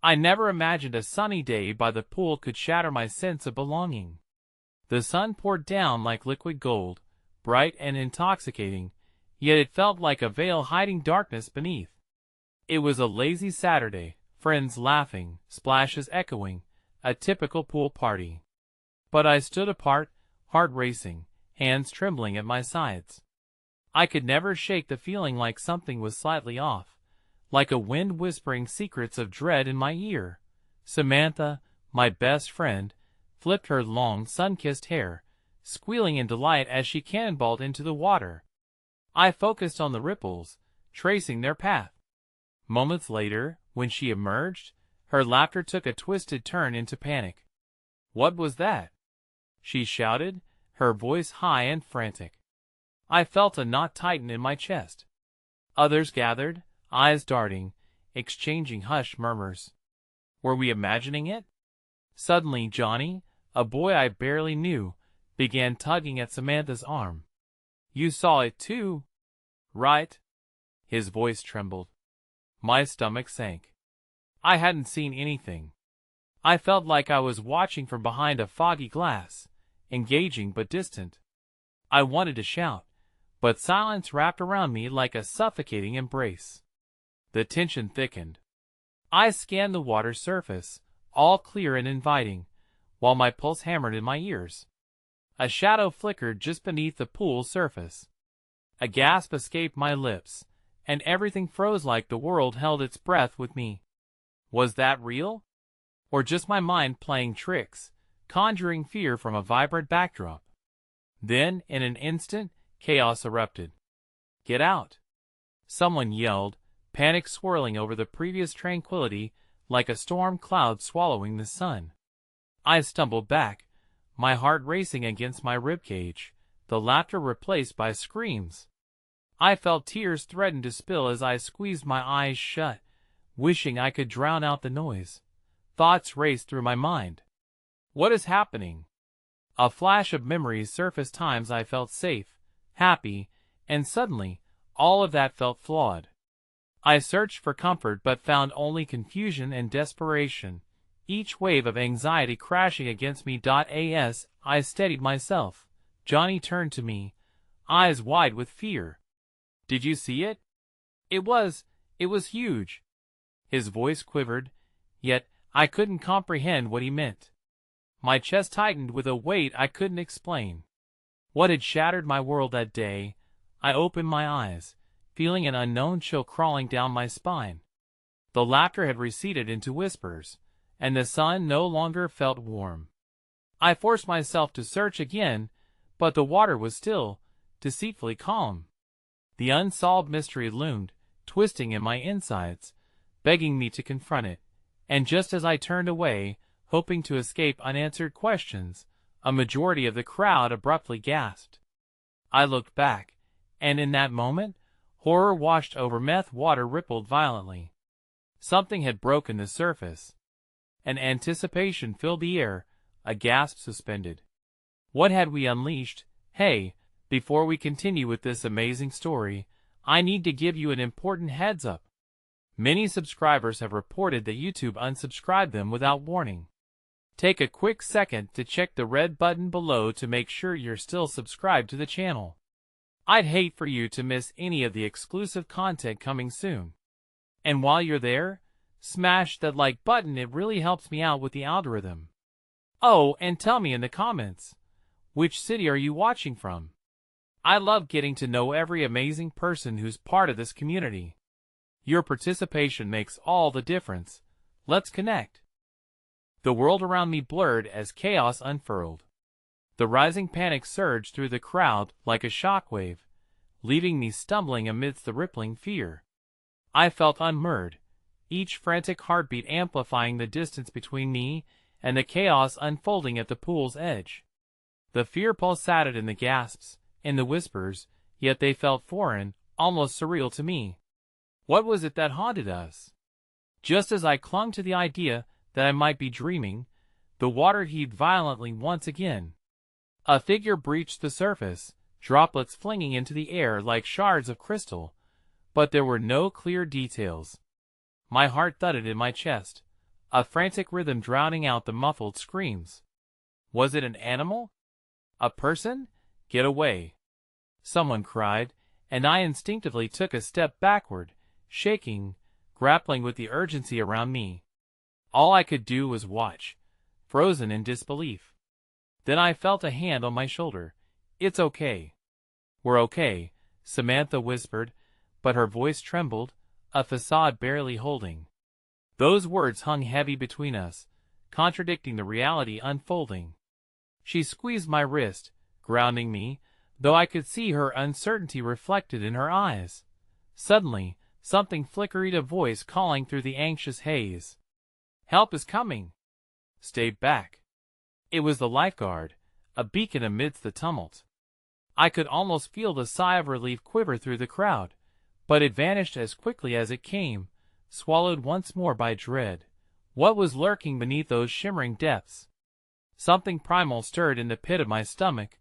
I never imagined a sunny day by the pool could shatter my sense of belonging. The sun poured down like liquid gold, bright and intoxicating, yet it felt like a veil hiding darkness beneath. It was a lazy Saturday, friends laughing, splashes echoing, a typical pool party. But I stood apart, heart racing, hands trembling at my sides. I could never shake the feeling like something was slightly off, like a wind whispering secrets of dread in my ear. Samantha, my best friend, flipped her long sun-kissed hair, squealing in delight as she cannonballed into the water. I focused on the ripples, tracing their path. Moments later, when she emerged, her laughter took a twisted turn into panic. "What was that?" she shouted, her voice high and frantic. I felt a knot tighten in my chest. Others gathered, eyes darting, exchanging hushed murmurs. Were we imagining it? Suddenly Johnny, a boy I barely knew, began tugging at Samantha's arm. "You saw it too, right?" His voice trembled. My stomach sank. I hadn't seen anything. I felt like I was watching from behind a foggy glass, engaging but distant. I wanted to shout, but silence wrapped around me like a suffocating embrace. The tension thickened. I scanned the water's surface, all clear and inviting, while my pulse hammered in my ears. A shadow flickered just beneath the pool's surface. A gasp escaped my lips, and everything froze like the world held its breath with me. Was that real? Or just my mind playing tricks, conjuring fear from a vibrant backdrop? Then, in an instant, chaos erupted. "Get out!" Someone yelled, panic swirling over the previous tranquility like a storm cloud swallowing the sun. I stumbled back, my heart racing against my ribcage, the laughter replaced by screams. I felt tears threaten to spill as I squeezed my eyes shut, wishing I could drown out the noise. Thoughts raced through my mind. What is happening? A flash of memories surfaced, times I felt safe, happy, and suddenly, all of that felt flawed. I searched for comfort but found only confusion and desperation, each wave of anxiety crashing against me. As I steadied myself, Johnny turned to me, eyes wide with fear. "Did you see it? It was huge." His voice quivered, yet I couldn't comprehend what he meant. My chest tightened with a weight I couldn't explain. What had shattered my world that day? I opened my eyes, feeling an unknown chill crawling down my spine. The laughter had receded into whispers, and the sun no longer felt warm. I forced myself to search again, but the water was still, deceitfully calm. The unsolved mystery loomed, twisting in my insides, begging me to confront it, and just as I turned away, hoping to escape unanswered questions, a majority of the crowd abruptly gasped. I looked back, and in that moment, horror washed over me. Water rippled violently. Something had broken the surface. An anticipation filled the air, a gasp suspended. What had we unleashed? Hey, before we continue with this amazing story, I need to give you an important heads up. Many subscribers have reported that YouTube unsubscribed them without warning. Take a quick second to check the red button below to make sure you're still subscribed to the channel. I'd hate for you to miss any of the exclusive content coming soon. And while you're there, smash that like button, it really helps me out with the algorithm. Oh, and tell me in the comments, which city are you watching from? I love getting to know every amazing person who's part of this community. Your participation makes all the difference. Let's connect. The world around me blurred as chaos unfurled. The rising panic surged through the crowd like a shockwave, leaving me stumbling amidst the rippling fear. I felt unmoored, each frantic heartbeat amplifying the distance between me and the chaos unfolding at the pool's edge. The fear pulsated in the gasps, in the whispers, yet they felt foreign, almost surreal to me. What was it that haunted us? Just as I clung to the idea that I might be dreaming, the water heaved violently once again. A figure breached the surface, droplets flinging into the air like shards of crystal, but there were no clear details. My heart thudded in my chest, a frantic rhythm drowning out the muffled screams. Was it an animal? A person? Get away! Someone cried, and I instinctively took a step backward, shaking, grappling with the urgency around me. All I could do was watch, frozen in disbelief. Then I felt a hand on my shoulder. "It's okay." "We're okay," Samantha whispered, but her voice trembled, a facade barely holding. Those words hung heavy between us, contradicting the reality unfolding. She squeezed my wrist, grounding me, though I could see her uncertainty reflected in her eyes. Suddenly, something flickered, a voice calling through the anxious haze. "Help is coming!" "Stay back!" It was the lifeguard, a beacon amidst the tumult. I could almost feel the sigh of relief quiver through the crowd, but it vanished as quickly as it came, swallowed once more by dread. What was lurking beneath those shimmering depths? Something primal stirred in the pit of my stomach,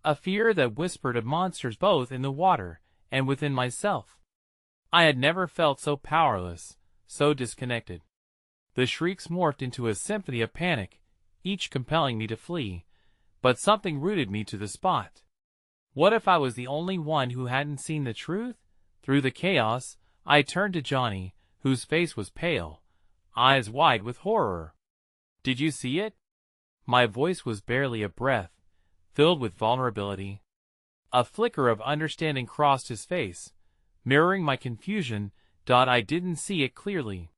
a fear that whispered of monsters both in the water and within myself. I had never felt so powerless, so disconnected. The shrieks morphed into a symphony of panic, each compelling me to flee, but something rooted me to the spot. What if I was the only one who hadn't seen the truth? Through the chaos, I turned to Johnny, whose face was pale, eyes wide with horror. "Did you see it?" My voice was barely a breath, filled with vulnerability. A flicker of understanding crossed his face, mirroring my confusion. "I didn't see it clearly,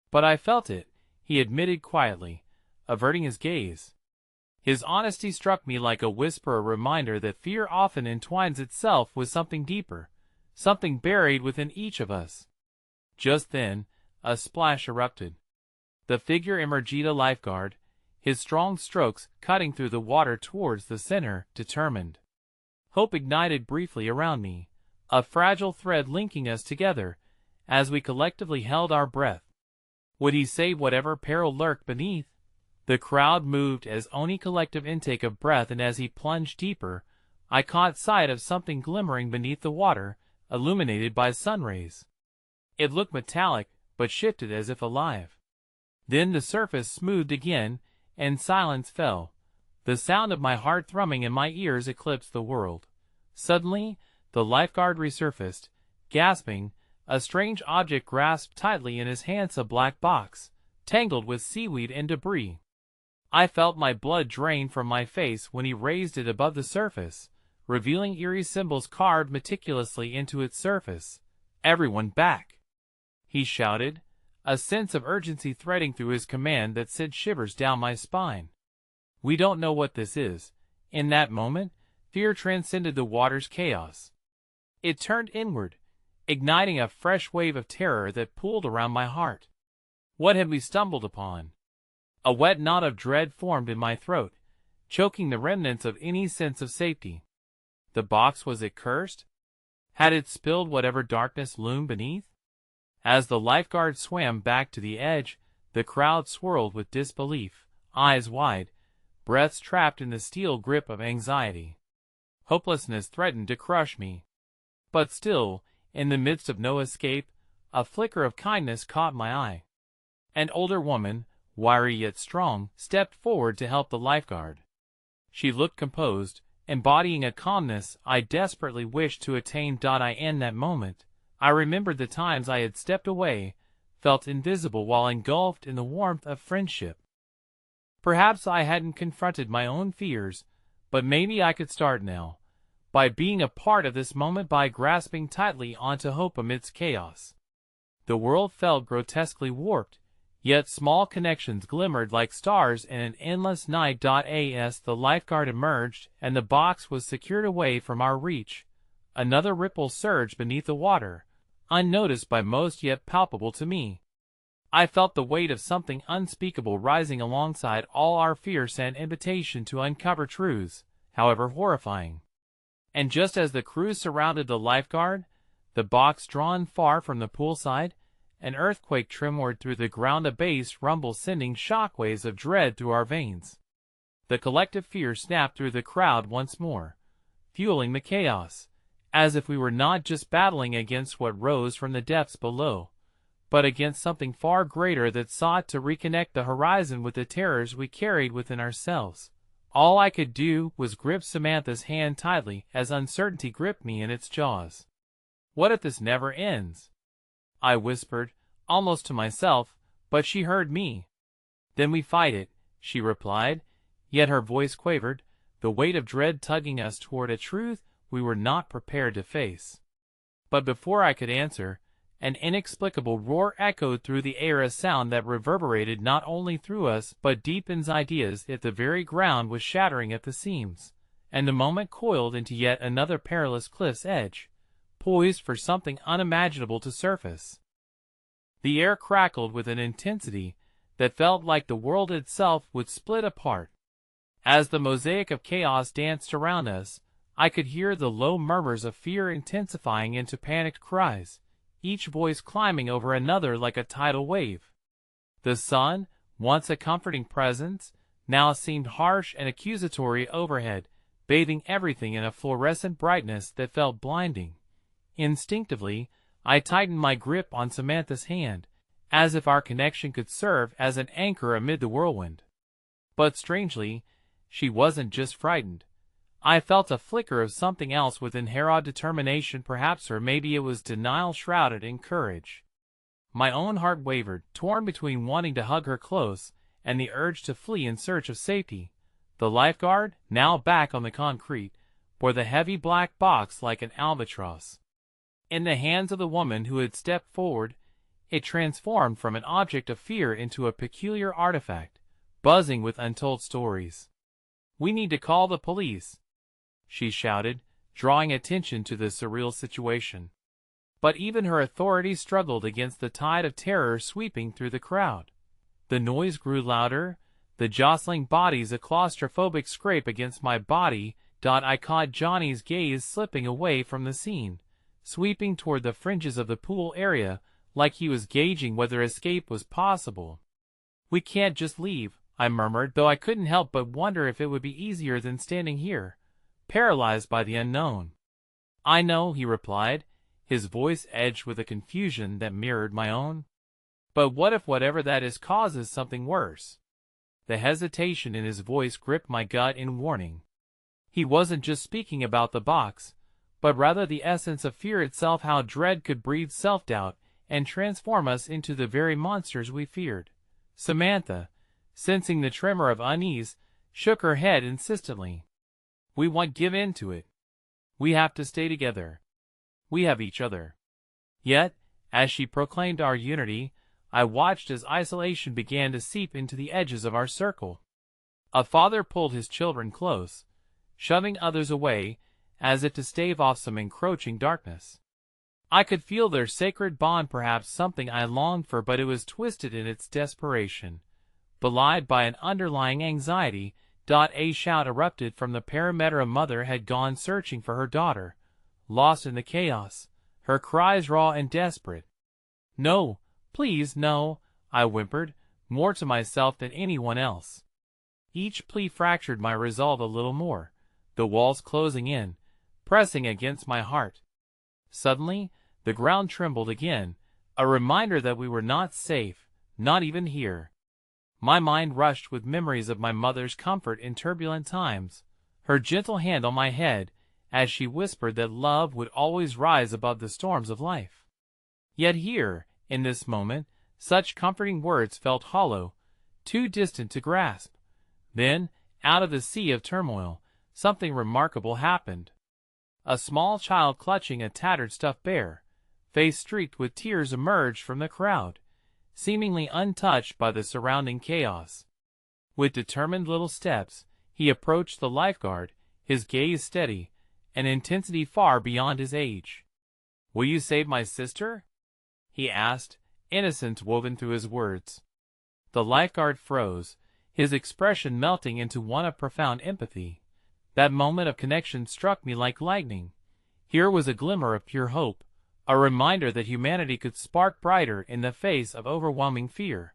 but I felt it," he admitted quietly, averting his gaze. His honesty struck me like a whisper, a reminder that fear often entwines itself with something deeper, something buried within each of us. Just then, a splash erupted. The figure emerged, a lifeguard, his strong strokes cutting through the water towards the center, determined. Hope ignited briefly around me, a fragile thread linking us together, as we collectively held our breath. Would he save whatever peril lurked beneath? The crowd moved as only collective intake of breath, and as he plunged deeper, I caught sight of something glimmering beneath the water, illuminated by sun rays. It looked metallic, but shifted as if alive. Then the surface smoothed again, and silence fell. The sound of my heart thrumming in my ears eclipsed the world. Suddenly, the lifeguard resurfaced, gasping, a strange object grasped tightly in his hands, a black box, tangled with seaweed and debris. I felt my blood drain from my face when he raised it above the surface, revealing eerie symbols carved meticulously into its surface. "Everyone back!" he shouted, a sense of urgency threading through his command that sent shivers down my spine. "We don't know what this is." In that moment, fear transcended the water's chaos. It turned inward, igniting a fresh wave of terror that pooled around my heart. What had we stumbled upon? A wet knot of dread formed in my throat, choking the remnants of any sense of safety. The box, was it cursed? Had it spilled whatever darkness loomed beneath? As the lifeguard swam back to the edge, the crowd swirled with disbelief, eyes wide, breaths trapped in the steel grip of anxiety. Hopelessness threatened to crush me. But still, in the midst of no escape, a flicker of kindness caught my eye. An older woman, wiry yet strong, stepped forward to help the lifeguard. She looked composed, embodying a calmness I desperately wished to attain. In that moment, I remembered the times I had stepped away, felt invisible while engulfed in the warmth of friendship. Perhaps I hadn't confronted my own fears, but maybe I could start now, by being a part of this moment, by grasping tightly onto hope amidst chaos. The world felt grotesquely warped, yet small connections glimmered like stars in an endless night. As the lifeguard emerged and the box was secured away from our reach, another ripple surged beneath the water, unnoticed by most yet palpable to me. I felt the weight of something unspeakable rising alongside all our fears, an invitation to uncover truths, however horrifying. And just as the crew surrounded the lifeguard, the box drawn far from the poolside, an earthquake trembled through the ground, a bass rumble sending shockwaves of dread through our veins. The collective fear snapped through the crowd once more, fueling the chaos, as if we were not just battling against what rose from the depths below, but against something far greater that sought to reconnect the horizon with the terrors we carried within ourselves. All I could do was grip Samantha's hand tightly as uncertainty gripped me in its jaws. "What if this never ends?" I whispered, almost to myself, but she heard me. "Then we fight it," she replied, yet her voice quavered, the weight of dread tugging us toward a truth we were not prepared to face. But before I could answer, an inexplicable roar echoed through the air, a sound that reverberated not only through us but deep in ideas if the very ground was shattering at the seams, and the moment coiled into yet another perilous cliff's edge, poised for something unimaginable to surface. The air crackled with an intensity that felt like the world itself would split apart. As the mosaic of chaos danced around us, I could hear the low murmurs of fear intensifying into panicked cries, each voice climbing over another like a tidal wave. The sun, once a comforting presence, now seemed harsh and accusatory overhead, bathing everything in a fluorescent brightness that felt blinding. Instinctively, I tightened my grip on Samantha's hand, as if our connection could serve as an anchor amid the whirlwind. But strangely, she wasn't just frightened. I felt a flicker of something else within her, raw determination perhaps, or maybe it was denial shrouded in courage. My own heart wavered, torn between wanting to hug her close and the urge to flee in search of safety. The lifeguard, now back on the concrete, bore the heavy black box like an albatross. In the hands of the woman who had stepped forward, it transformed from an object of fear into a peculiar artifact, buzzing with untold stories. "We need to call the police," she shouted, drawing attention to the surreal situation. But even her authority struggled against the tide of terror sweeping through the crowd. The noise grew louder, the jostling bodies, a claustrophobic scrape against my body. I caught Johnny's gaze slipping away from the scene, sweeping toward the fringes of the pool area, like he was gauging whether escape was possible. "We can't just leave," I murmured, though I couldn't help but wonder if it would be easier than standing here, paralyzed by the unknown. "I know," he replied, his voice edged with a confusion that mirrored my own. "But what if whatever that is causes something worse?" The hesitation in his voice gripped my gut in warning. He wasn't just speaking about the box, but rather the essence of fear itself, how dread could breed self-doubt and transform us into the very monsters we feared. Samantha, sensing the tremor of unease, shook her head insistently. "We won't give in to it. We have to stay together. We have each other." Yet, as she proclaimed our unity, I watched as isolation began to seep into the edges of our circle. A father pulled his children close, shoving others away, as if to stave off some encroaching darkness. I could feel their sacred bond, perhaps something I longed for, but it was twisted in its desperation, belied by an underlying anxiety. A shout erupted from the perimeter. A mother had gone searching for her daughter, lost in the chaos, her cries raw and desperate. "No, please, no," I whimpered, more to myself than anyone else. Each plea fractured my resolve a little more, the walls closing in, pressing against my heart. Suddenly, the ground trembled again, a reminder that we were not safe, not even here. My mind rushed with memories of my mother's comfort in turbulent times, her gentle hand on my head, as she whispered that love would always rise above the storms of life. Yet here, in this moment, such comforting words felt hollow, too distant to grasp. Then, out of the sea of turmoil, something remarkable happened. A small child clutching a tattered stuffed bear, face streaked with tears, emerged from the crowd, seemingly untouched by the surrounding chaos. With determined little steps, he approached the lifeguard, his gaze steady, an intensity far beyond his age. "Will you save my sister?" he asked, innocence woven through his words. The lifeguard froze, his expression melting into one of profound empathy. That moment of connection struck me like lightning. Here was a glimmer of pure hope, a reminder that humanity could spark brighter in the face of overwhelming fear.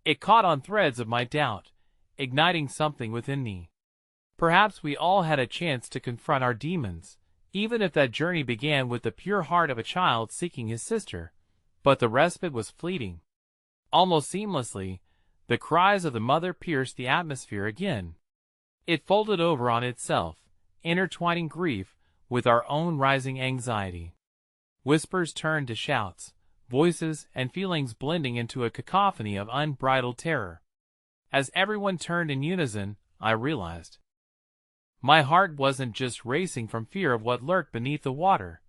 It caught on threads of my doubt, igniting something within me. Perhaps we all had a chance to confront our demons, even if that journey began with the pure heart of a child seeking his sister. but the respite was fleeting. Almost seamlessly, the cries of the mother pierced the atmosphere again. It folded over on itself, intertwining grief with our own rising anxiety. Whispers turned to shouts, voices and feelings blending into a cacophony of unbridled terror. As everyone turned in unison, I realized. My heart wasn't just racing from fear of what lurked beneath the water,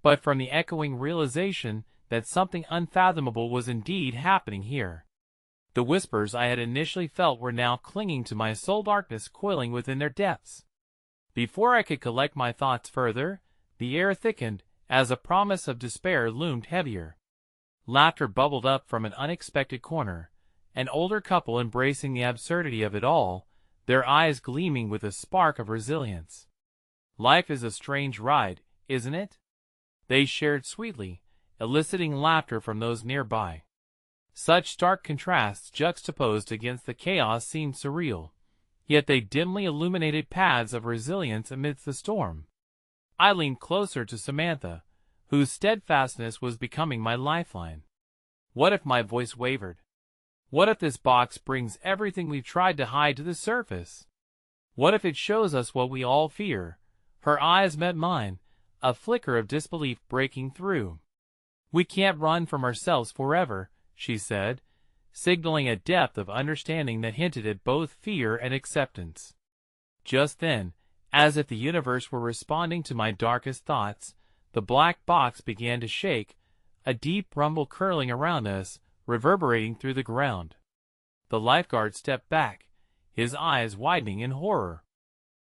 but from the echoing realization that something unfathomable was indeed happening here. The whispers I had initially felt were now clinging to my soul, darkness coiling within their depths. Before I could collect my thoughts further, the air thickened as a promise of despair loomed heavier. Laughter bubbled up from an unexpected corner, an older couple embracing the absurdity of it all, their eyes gleaming with a spark of resilience. "Life is a strange ride, isn't it?" they shared sweetly, eliciting laughter from those nearby. Such stark contrasts juxtaposed against the chaos seemed surreal, yet they dimly illuminated paths of resilience amidst the storm. I leaned closer to Samantha, whose steadfastness was becoming my lifeline. What if my voice wavered? What if this box brings everything we've tried to hide to the surface? What if it shows us what we all fear? Her eyes met mine, a flicker of disbelief breaking through. "We can't run from ourselves forever," she said, signaling a depth of understanding that hinted at both fear and acceptance. Just then, as if the universe were responding to my darkest thoughts, the black box began to shake, a deep rumble curling around us, reverberating through the ground. The lifeguard stepped back, his eyes widening in horror.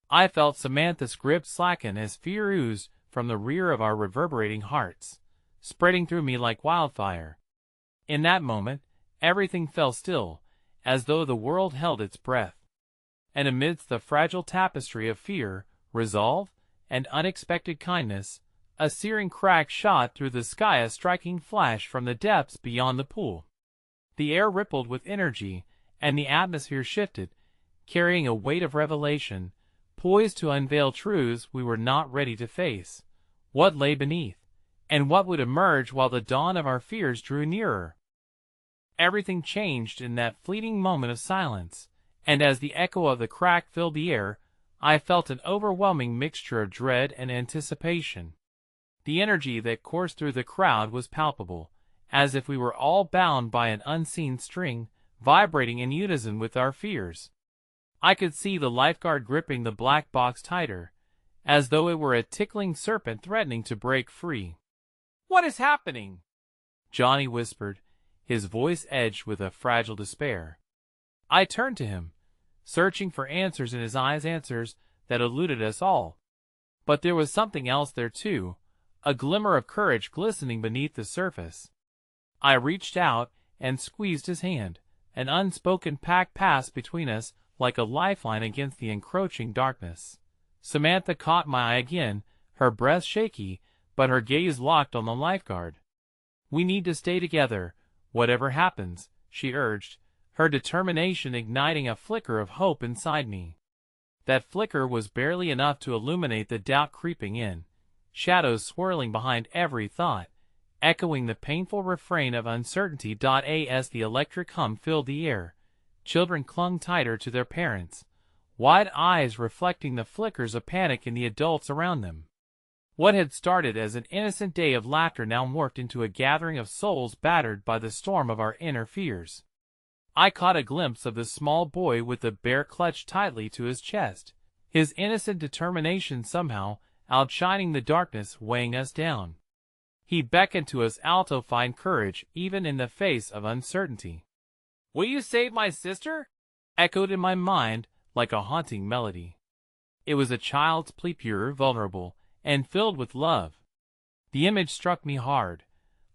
I felt Samantha's grip slacken as fear oozed from the rear of our reverberating hearts, spreading through me like wildfire. In that moment, everything fell still, as though the world held its breath. And amidst the fragile tapestry of fear, resolve, and unexpected kindness, a searing crack shot through the sky, a striking flash from the depths beyond the pool. The air rippled with energy, and the atmosphere shifted, carrying a weight of revelation, poised to unveil truths we were not ready to face. What lay beneath, and what would emerge while the dawn of our fears drew nearer? Everything changed in that fleeting moment of silence, and as the echo of the crack filled the air, I felt an overwhelming mixture of dread and anticipation. The energy that coursed through the crowd was palpable, as if we were all bound by an unseen string, vibrating in unison with our fears. I could see the lifeguard gripping the black box tighter, as though it were a tickling serpent threatening to break free. "What is happening?" Johnny whispered, his voice edged with a fragile despair. I turned to him, searching for answers in his eyes, answers that eluded us all. But there was something else there too, a glimmer of courage glistening beneath the surface. I reached out and squeezed his hand. An unspoken pact passed between us like a lifeline against the encroaching darkness. Samantha caught my eye again, her breath shaky, but her gaze locked on the lifeguard. "We need to stay together, whatever happens," she urged, her determination igniting a flicker of hope inside me. That flicker was barely enough to illuminate the doubt creeping in, shadows swirling behind every thought, echoing the painful refrain of uncertainty. As the electric hum filled the air, children clung tighter to their parents, wide eyes reflecting the flickers of panic in the adults around them. What had started as an innocent day of laughter now morphed into a gathering of souls battered by the storm of our inner fears. I caught a glimpse of the small boy with the bear clutched tightly to his chest, his innocent determination somehow outshining the darkness weighing us down. He beckoned to us, alto fine courage even in the face of uncertainty. "Will you save my sister?" echoed in my mind like a haunting melody. It was a child's plea, pure, vulnerable, and filled with love. The image struck me hard,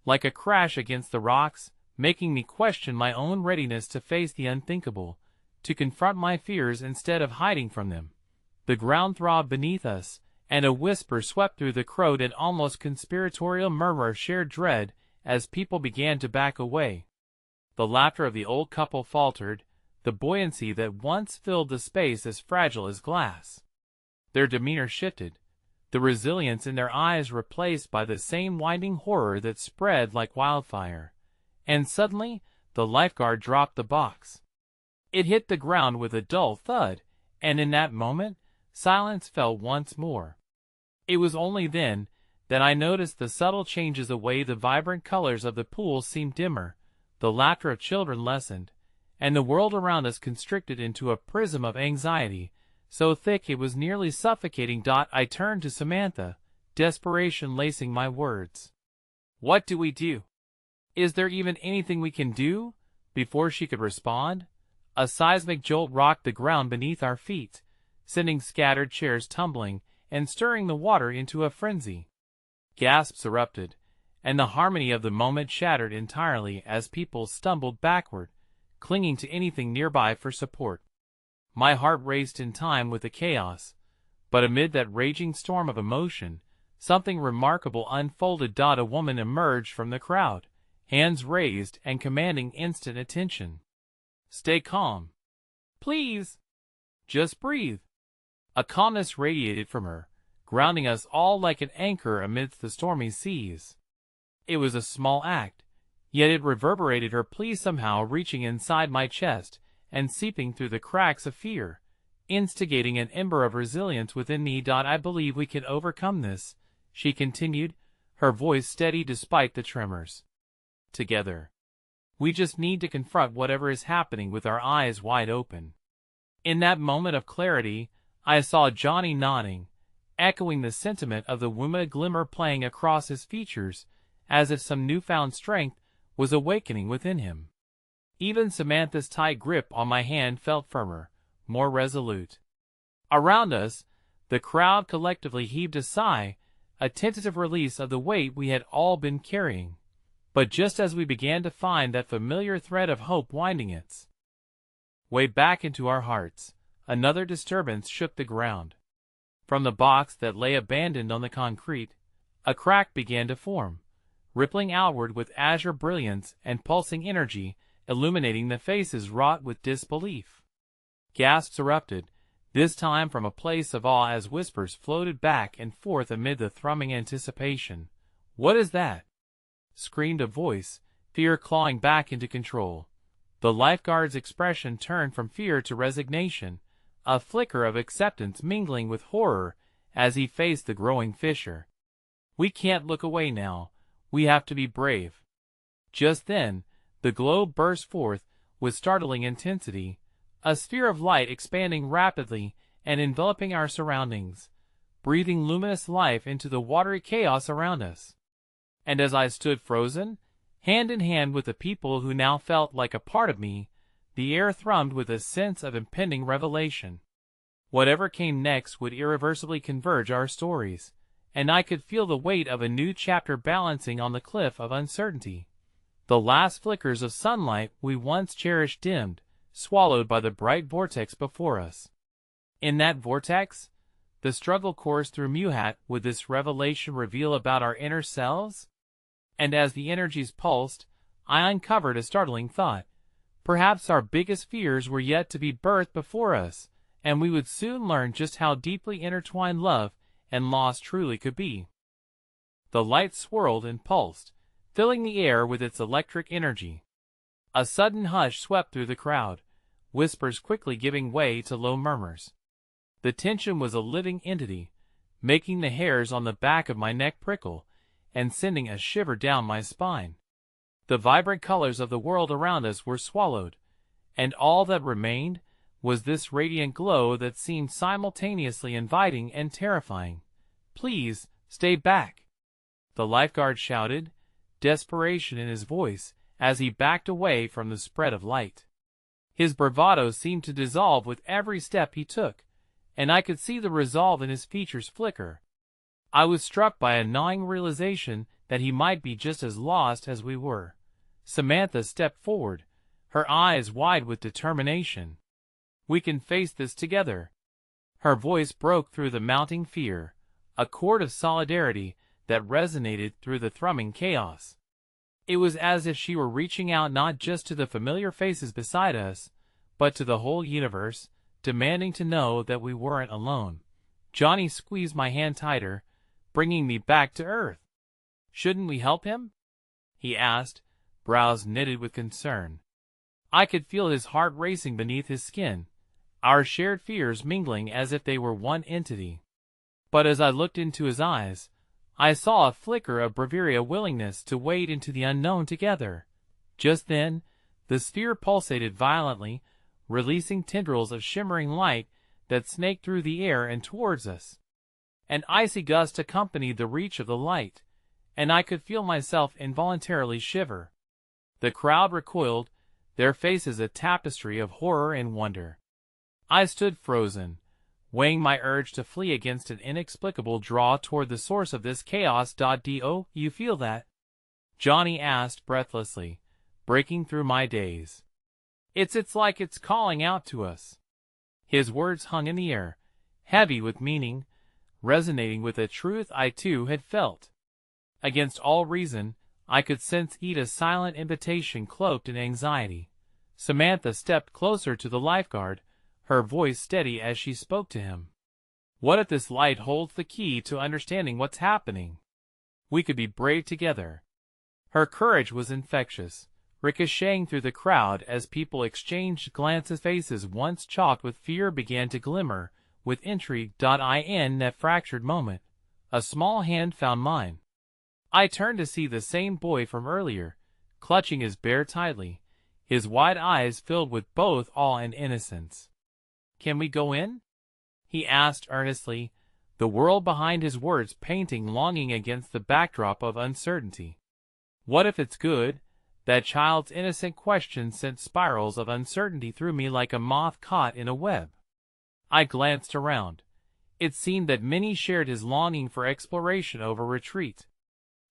like a crash against the rocks, making me question my own readiness to face the unthinkable, to confront my fears instead of hiding from them. The ground throbbed beneath us, and a whisper swept through the crowd, an almost conspiratorial murmur of shared dread as people began to back away. The laughter of the old couple faltered, the buoyancy that once filled the space as fragile as glass. Their demeanor shifted, the resilience in their eyes replaced by the same winding horror that spread like wildfire. And suddenly, the lifeguard dropped the box. It hit the ground with a dull thud, and in that moment, silence fell once more. It was only then that I noticed the subtle changes. The way the vibrant colors of the pool seemed dimmer, the laughter of children lessened, and the world around us constricted into a prism of anxiety, so thick it was nearly suffocating. I turned to Samantha, desperation lacing my words. "What do we do? Is there even anything we can do?" Before she could respond, a seismic jolt rocked the ground beneath our feet, sending scattered chairs tumbling and stirring the water into a frenzy. Gasps erupted, and the harmony of the moment shattered entirely as people stumbled backward, clinging to anything nearby for support. My heart raced in time with the chaos, but amid that raging storm of emotion, something remarkable unfolded. A woman emerged from the crowd, hands raised and commanding instant attention. "Stay calm. Please. Just breathe." A calmness radiated from her, grounding us all like an anchor amidst the stormy seas. It was a small act, yet it reverberated, her plea somehow reaching inside my chest and seeping through the cracks of fear, instigating an ember of resilience within me. "I believe we can overcome this," she continued, her voice steady despite the tremors. "Together. We just need to confront whatever is happening with our eyes wide open." In that moment of clarity, I saw Johnny nodding, echoing the sentiment of the woman, a glimmer playing across his features, as if some newfound strength was awakening within him. Even Samantha's tight grip on my hand felt firmer, more resolute. Around us, the crowd collectively heaved a sigh, a tentative release of the weight we had all been carrying. But just as we began to find that familiar thread of hope winding its way back into our hearts, another disturbance shook the ground. From the box that lay abandoned on the concrete, a crack began to form, rippling outward with azure brilliance and pulsing energy, illuminating the faces wrought with disbelief. Gasps erupted, this time from a place of awe, as whispers floated back and forth amid the thrumming anticipation. "What is that?" screamed a voice, fear clawing back into control. The lifeguard's expression turned from fear to resignation, a flicker of acceptance mingling with horror as he faced the growing fissure. "We can't look away now. We have to be brave." Just then, the globe burst forth with startling intensity, a sphere of light expanding rapidly and enveloping our surroundings, breathing luminous life into the watery chaos around us. And as I stood frozen, hand in hand with the people who now felt like a part of me, the air thrummed with a sense of impending revelation. Whatever came next would irreversibly converge our stories, and I could feel the weight of a new chapter balancing on the cliff of uncertainty. The last flickers of sunlight we once cherished dimmed, swallowed by the bright vortex before us. In that vortex, the struggle coursed through Muhat. Would this revelation reveal about our inner selves? And as the energies pulsed, I uncovered a startling thought. Perhaps our biggest fears were yet to be birthed before us, and we would soon learn just how deeply intertwined love and loss truly could be. The light swirled and pulsed, filling the air with its electric energy. A sudden hush swept through the crowd, whispers quickly giving way to low murmurs. The tension was a living entity, making the hairs on the back of my neck prickle and sending a shiver down my spine. The vibrant colors of the world around us were swallowed, and all that remained was this radiant glow that seemed simultaneously inviting and terrifying. "Please, stay back," the lifeguard shouted, desperation in his voice as he backed away from the spread of light. His bravado seemed to dissolve with every step he took, and I could see the resolve in his features flicker. I was struck by a gnawing realization that he might be just as lost as we were. Samantha stepped forward, her eyes wide with determination. "We can face this together." Her voice broke through the mounting fear, a chord of solidarity that resonated through the thrumming chaos. It was as if she were reaching out not just to the familiar faces beside us, but to the whole universe, demanding to know that we weren't alone, Johnny squeezed my hand tighter, bringing me back to earth. "Shouldn't we help him?" he asked, brows knitted with concern. I could feel his heart racing beneath his skin, our shared fears mingling as if they were one entity. But as I looked into his eyes, I saw a flicker of bravery, a willingness to wade into the unknown together. Just then, the sphere pulsated violently, releasing tendrils of shimmering light that snaked through the air and towards us. An icy gust accompanied the reach of the light, and I could feel myself involuntarily shiver. The crowd recoiled, their faces a tapestry of horror and wonder. I stood frozen, weighing my urge to flee against an inexplicable draw toward the source of this chaos. "Do you feel that?" Johnny asked breathlessly, breaking through my daze. It's like it's calling out to us." His words hung in the air, heavy with meaning, resonating with a truth I too had felt. Against all reason, I could sense Ida's silent invitation cloaked in anxiety. Samantha stepped closer to the lifeguard, her voice steady as she spoke to him. "What if this light holds the key to understanding what's happening? We could be brave together." Her courage was infectious, ricocheting through the crowd as people exchanged glances. Faces once chalked with fear began to glimmer with intrigue. In that fractured moment, a small hand found mine. I turned to see the same boy from earlier, clutching his bear tightly, his wide eyes filled with both awe and innocence. "Can we go in?" he asked earnestly, the world behind his words painting longing against the backdrop of uncertainty. "What if it's good?" That child's innocent question sent spirals of uncertainty through me like a moth caught in a web. I glanced around. It seemed that many shared his longing for exploration over retreat.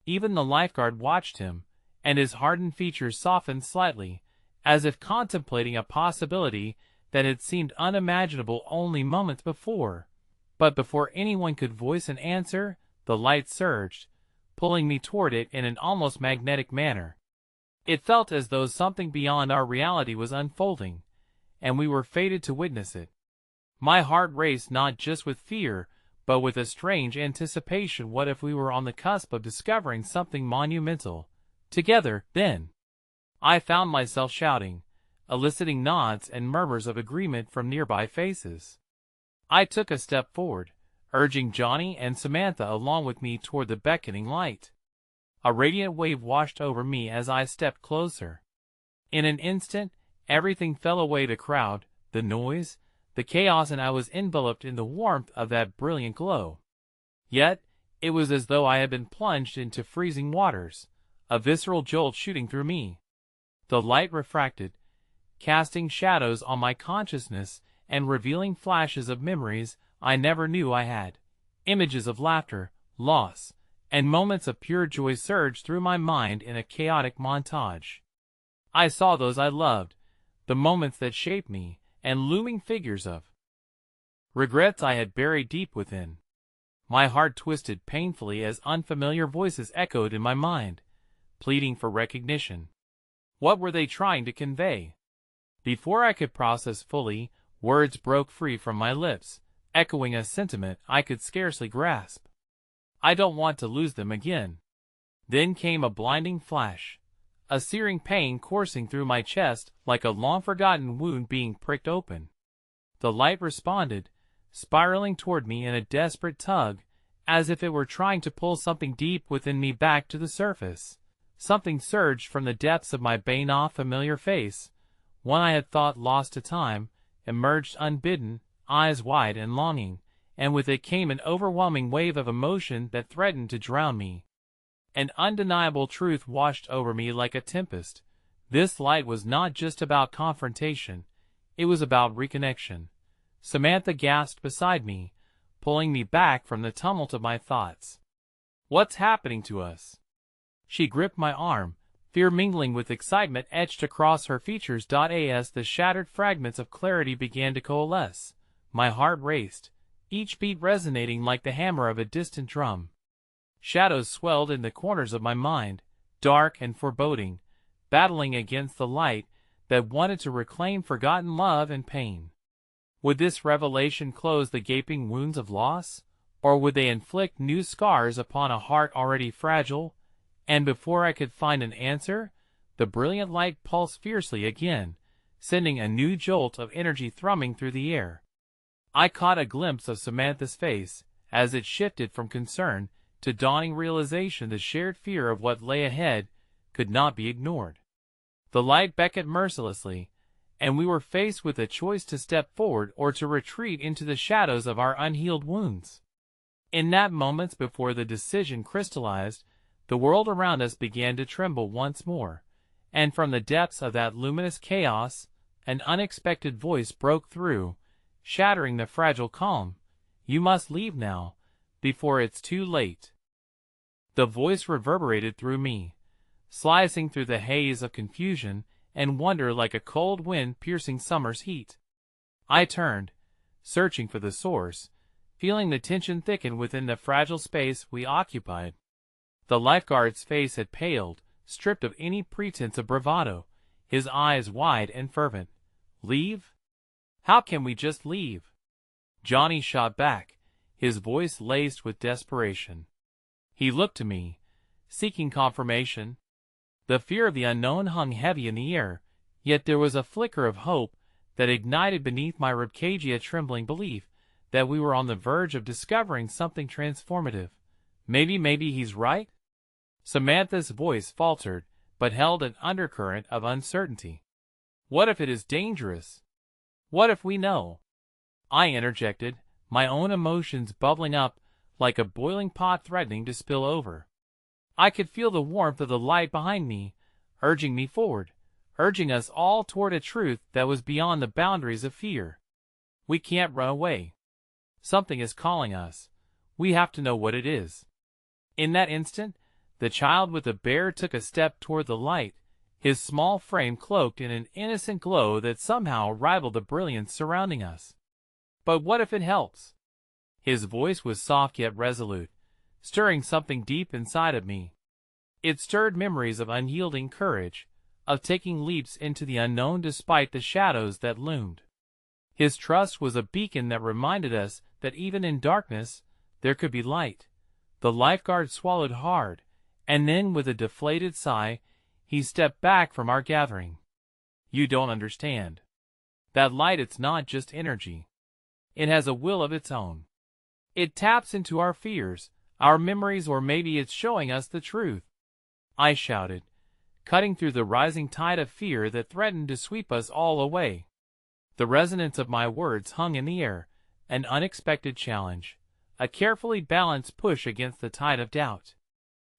Even the lifeguard watched him, and his hardened features softened slightly, as if contemplating a possibility that had seemed unimaginable only moments before. But before anyone could voice an answer, the light surged, pulling me toward it in an almost magnetic manner. It felt as though something beyond our reality was unfolding, and we were fated to witness it. My heart raced not just with fear, but with a strange anticipation. What if we were on the cusp of discovering something monumental? Together, then. I found myself shouting, eliciting nods and murmurs of agreement from nearby faces. I took a step forward, urging Johnny and Samantha along with me toward the beckoning light. A radiant wave washed over me as I stepped closer. In an instant, everything fell away: the crowd, the noise, the chaos, and I was enveloped in the warmth of that brilliant glow. Yet, it was as though I had been plunged into freezing waters, a visceral jolt shooting through me. The light refracted, casting shadows on my consciousness and revealing flashes of memories I never knew I had. Images of laughter, loss, and moments of pure joy surged through my mind in a chaotic montage. I saw those I loved, the moments that shaped me, and looming figures of regrets I had buried deep within. My heart twisted painfully as unfamiliar voices echoed in my mind, pleading for recognition. What were they trying to convey? Before I could process fully, words broke free from my lips, echoing a sentiment I could scarcely grasp. "I don't want to lose them again." Then came a blinding flash, a searing pain coursing through my chest like a long-forgotten wound being pricked open. The light responded, spiraling toward me in a desperate tug, as if it were trying to pull something deep within me back to the surface. Something surged from the depths of my being. A familiar face, one I had thought lost to time, emerged unbidden, eyes wide and longing, and with it came an overwhelming wave of emotion that threatened to drown me. An undeniable truth washed over me like a tempest. This light was not just about confrontation, it was about reconnection. Samantha gasped beside me, pulling me back from the tumult of my thoughts. "What's happening to us?" She gripped my arm, fear mingling with excitement etched across her features. As the shattered fragments of clarity began to coalesce, my heart raced, each beat resonating like the hammer of a distant drum. Shadows swelled in the corners of my mind, dark and foreboding, battling against the light that wanted to reclaim forgotten love and pain. Would this revelation close the gaping wounds of loss, or would they inflict new scars upon a heart already fragile? And before I could find an answer, the brilliant light pulsed fiercely again, sending a new jolt of energy thrumming through the air. I caught a glimpse of Samantha's face, as it shifted from concern to dawning realization. The shared fear of what lay ahead could not be ignored. The light beckoned mercilessly, and we were faced with a choice to step forward or to retreat into the shadows of our unhealed wounds. In that moment before the decision crystallized, the world around us began to tremble once more, and from the depths of that luminous chaos, an unexpected voice broke through, shattering the fragile calm. "You must leave now, before it's too late." The voice reverberated through me, slicing through the haze of confusion and wonder like a cold wind piercing summer's heat. I turned, searching for the source, feeling the tension thicken within the fragile space we occupied. The lifeguard's face had paled, stripped of any pretense of bravado, his eyes wide and fervent. "Leave? How can we just leave?" Johnny shot back, his voice laced with desperation. He looked to me, seeking confirmation. The fear of the unknown hung heavy in the air, yet there was a flicker of hope that ignited beneath my ribcage, a trembling belief that we were on the verge of discovering something transformative. Maybe he's right? Samantha's voice faltered, but held an undercurrent of uncertainty. "What if it is dangerous? What if we know?" I interjected, my own emotions bubbling up like a boiling pot threatening to spill over. I could feel the warmth of the light behind me, urging me forward, urging us all toward a truth that was beyond the boundaries of fear. We can't run away. Something is calling us. We have to know what it is. In that instant, the child with the bear took a step toward the light, his small frame cloaked in an innocent glow that somehow rivaled the brilliance surrounding us. "But what if it helps?" His voice was soft yet resolute, stirring something deep inside of me. It stirred memories of unyielding courage, of taking leaps into the unknown despite the shadows that loomed. His trust was a beacon that reminded us that even in darkness, there could be light. The lifeguard swallowed hard, and then with a deflated sigh, he stepped back from our gathering. "You don't understand. That light, it's not just energy. It has a will of its own. It taps into our fears, our memories, or maybe it's showing us the truth," I shouted, cutting through the rising tide of fear that threatened to sweep us all away. The resonance of my words hung in the air, an unexpected challenge, a carefully balanced push against the tide of doubt.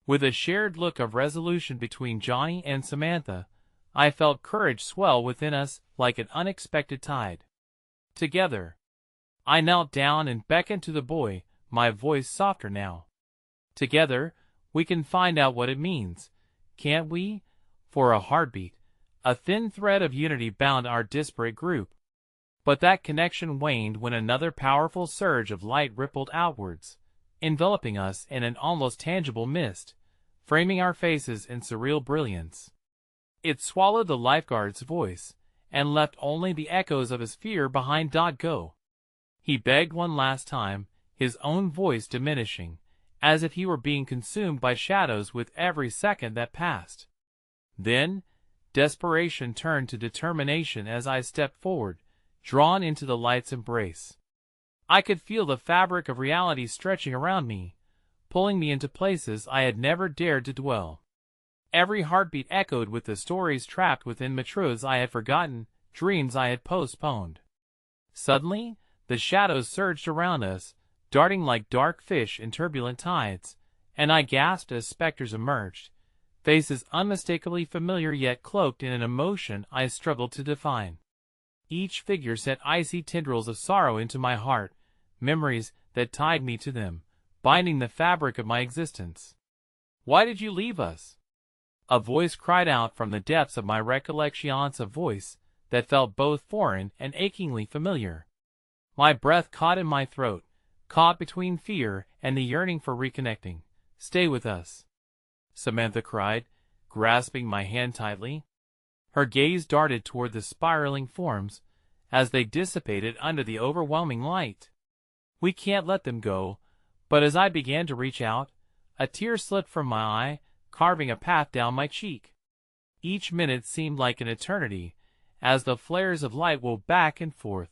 With a shared look of resolution between Johnny and Samantha, I felt courage swell within us like an unexpected tide. Together, I knelt down and beckoned to the boy, my voice softer now. "Together, we can find out what it means, can't we?" For a heartbeat, a thin thread of unity bound our disparate group. But that connection waned when another powerful surge of light rippled outwards, enveloping us in an almost tangible mist, framing our faces in surreal brilliance. It swallowed the lifeguard's voice, and left only the echoes of his fear behind. "Go." He begged one last time, his own voice diminishing, as if he were being consumed by shadows with every second that passed. Then, desperation turned to determination as I stepped forward, drawn into the light's embrace. I could feel the fabric of reality stretching around me, pulling me into places I had never dared to dwell. Every heartbeat echoed with the stories trapped within me, truths I had forgotten, dreams I had postponed. Suddenly, the shadows surged around us, darting like dark fish in turbulent tides, and I gasped as specters emerged, faces unmistakably familiar yet cloaked in an emotion I struggled to define. Each figure sent icy tendrils of sorrow into my heart, memories that tied me to them, binding the fabric of my existence. "Why did you leave us?" A voice cried out from the depths of my recollections, a voice that felt both foreign and achingly familiar. My breath caught in my throat, caught between fear and the yearning for reconnecting. "Stay with us," Samantha cried, grasping my hand tightly. Her gaze darted toward the spiraling forms, as they dissipated under the overwhelming light. We can't let them go, but as I began to reach out, a tear slipped from my eye, carving a path down my cheek. Each minute seemed like an eternity, as the flares of light wove back and forth,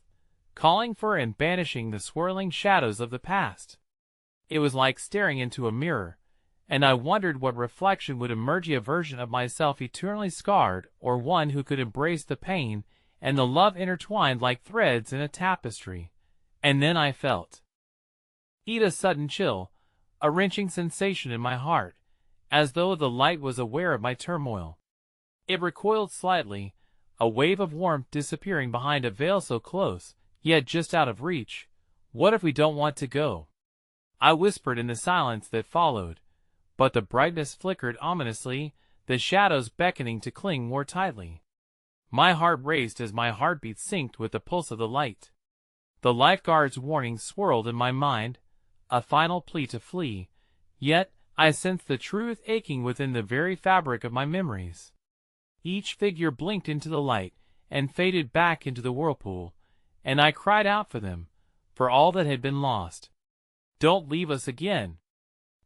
calling for and banishing the swirling shadows of the past. It was like staring into a mirror, and I wondered what reflection would emerge: a version of myself eternally scarred, or one who could embrace the pain and the love intertwined like threads in a tapestry. And then I felt a sudden chill, a wrenching sensation in my heart, as though the light was aware of my turmoil. It recoiled slightly, a wave of warmth disappearing behind a veil so close, yet just out of reach. "What if we don't want to go?" I whispered in the silence that followed, but the brightness flickered ominously, the shadows beckoning to cling more tightly. My heart raced as my heartbeat synced with the pulse of the light. The lifeguard's warning swirled in my mind, a final plea to flee, yet I sensed the truth aching within the very fabric of my memories. Each figure blinked into the light and faded back into the whirlpool, and I cried out for them, for all that had been lost. "Don't leave us again!"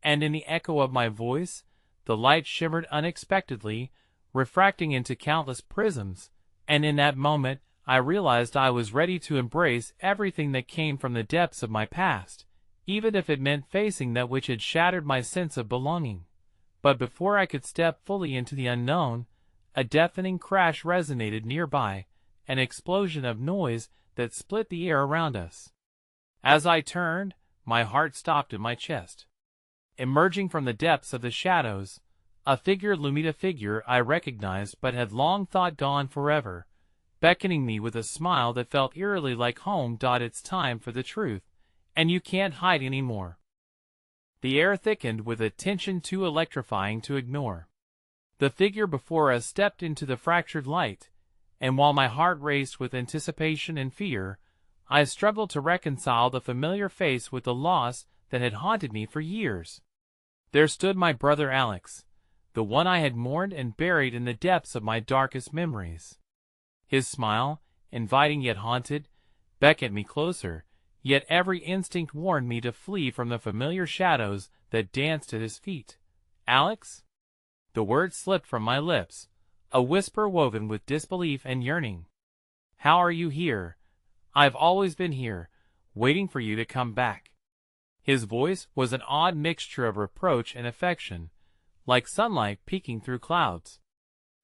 And in the echo of my voice, the light shimmered unexpectedly, refracting into countless prisms, and in that moment I realized I was ready to embrace everything that came from the depths of my past, even if it meant facing that which had shattered my sense of belonging. But before I could step fully into the unknown, a deafening crash resonated nearby, an explosion of noise that split the air around us. As I turned, my heart stopped in my chest. Emerging from the depths of the shadows, a figure loomed, a figure I recognized but had long thought gone forever, beckoning me with a smile that felt eerily like home. "It's time for the truth, and you can't hide anymore." The air thickened with a tension too electrifying to ignore. The figure before us stepped into the fractured light, and while my heart raced with anticipation and fear, I struggled to reconcile the familiar face with the loss that had haunted me for years. There stood my brother Alex, the one I had mourned and buried in the depths of my darkest memories. His smile, inviting yet haunted, beckoned me closer, yet every instinct warned me to flee from the familiar shadows that danced at his feet. "Alex?" The word slipped from my lips, a whisper woven with disbelief and yearning. "How are you here? I've always been here, waiting for you to come back." His voice was an odd mixture of reproach and affection, like sunlight peeking through clouds.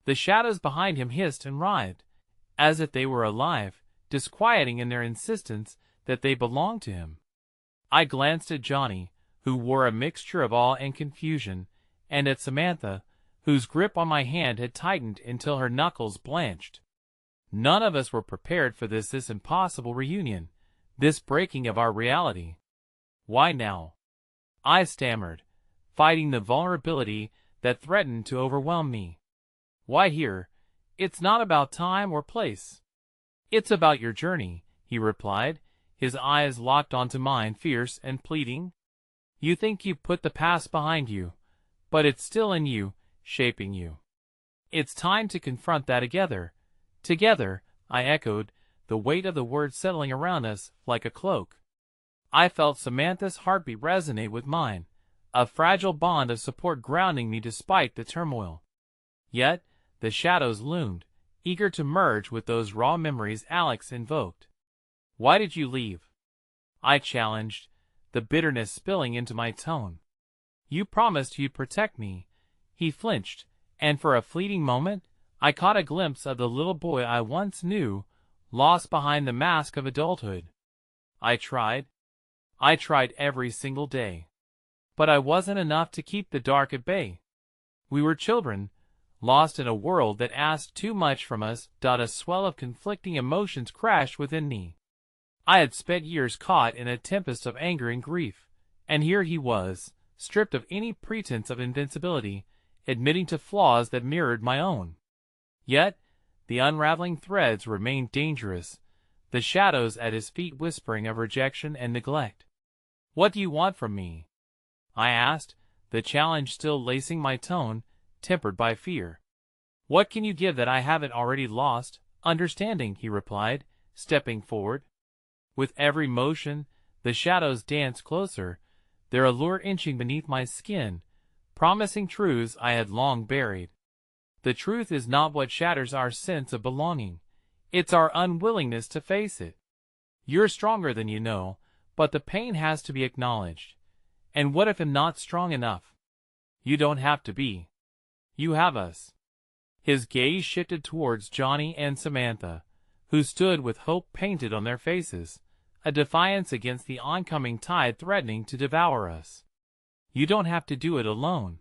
The shadows behind him hissed and writhed, as if they were alive, disquieting in their insistence that they belonged to him. I glanced at Johnny, who wore a mixture of awe and confusion, and at Samantha, whose grip on my hand had tightened until her knuckles blanched. None of us were prepared for this impossible reunion, this breaking of our reality. "Why now?" I stammered, fighting the vulnerability that threatened to overwhelm me. "Why here? It's not about time or place. It's about your journey," he replied, his eyes locked onto mine, fierce and pleading. "You think you've put the past behind you, but it's still in you, shaping you. It's time to confront that together." "Together," I echoed, the weight of the words settling around us like a cloak. I felt Samantha's heartbeat resonate with mine, a fragile bond of support grounding me despite the turmoil. Yet, the shadows loomed, eager to merge with those raw memories Alex invoked. "Why did you leave?" I challenged, the bitterness spilling into my tone. "You promised you'd protect me." He flinched, and for a fleeting moment, I caught a glimpse of the little boy I once knew, lost behind the mask of adulthood. I tried every single day. But I wasn't enough to keep the dark at bay. We were children, lost in a world that asked too much from us. A swell of conflicting emotions crashed within me. I had spent years caught in a tempest of anger and grief, and here he was, stripped of any pretense of invincibility, admitting to flaws that mirrored my own. Yet, the unraveling threads remained dangerous, the shadows at his feet whispering of rejection and neglect. "What do you want from me?" I asked, the challenge still lacing my tone, tempered by fear. "What can you give that I haven't already lost?" "Understanding," he replied, stepping forward. With every motion, the shadows danced closer, their allure inching beneath my skin, promising truths I had long buried. The truth is not what shatters our sense of belonging. It's our unwillingness to face it. You're stronger than you know, but the pain has to be acknowledged. And what if I'm not strong enough? You don't have to be. You have us. His gaze shifted towards Johnny and Samantha, who stood with hope painted on their faces, a defiance against the oncoming tide threatening to devour us. You don't have to do it alone.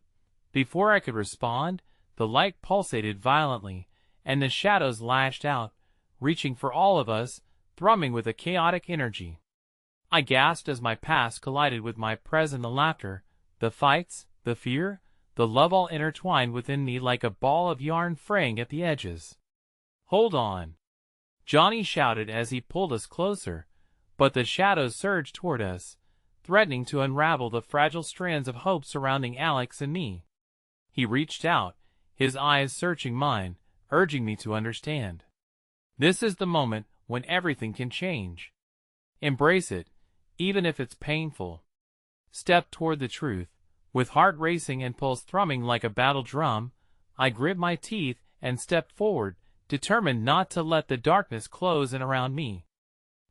Before I could respond, the light pulsated violently, and the shadows lashed out, reaching for all of us, thrumming with a chaotic energy. I gasped as my past collided with my present, the laughter, the fights, the fear, the love all intertwined within me like a ball of yarn fraying at the edges. Hold on! Johnny shouted as he pulled us closer, but the shadows surged toward us, threatening to unravel the fragile strands of hope surrounding Alex and me. He reached out, his eyes searching mine, urging me to understand. This is the moment when everything can change. Embrace it, even if it's painful. Step toward the truth. With heart racing and pulse thrumming like a battle drum, I grit my teeth and stepped forward, determined not to let the darkness close in around me.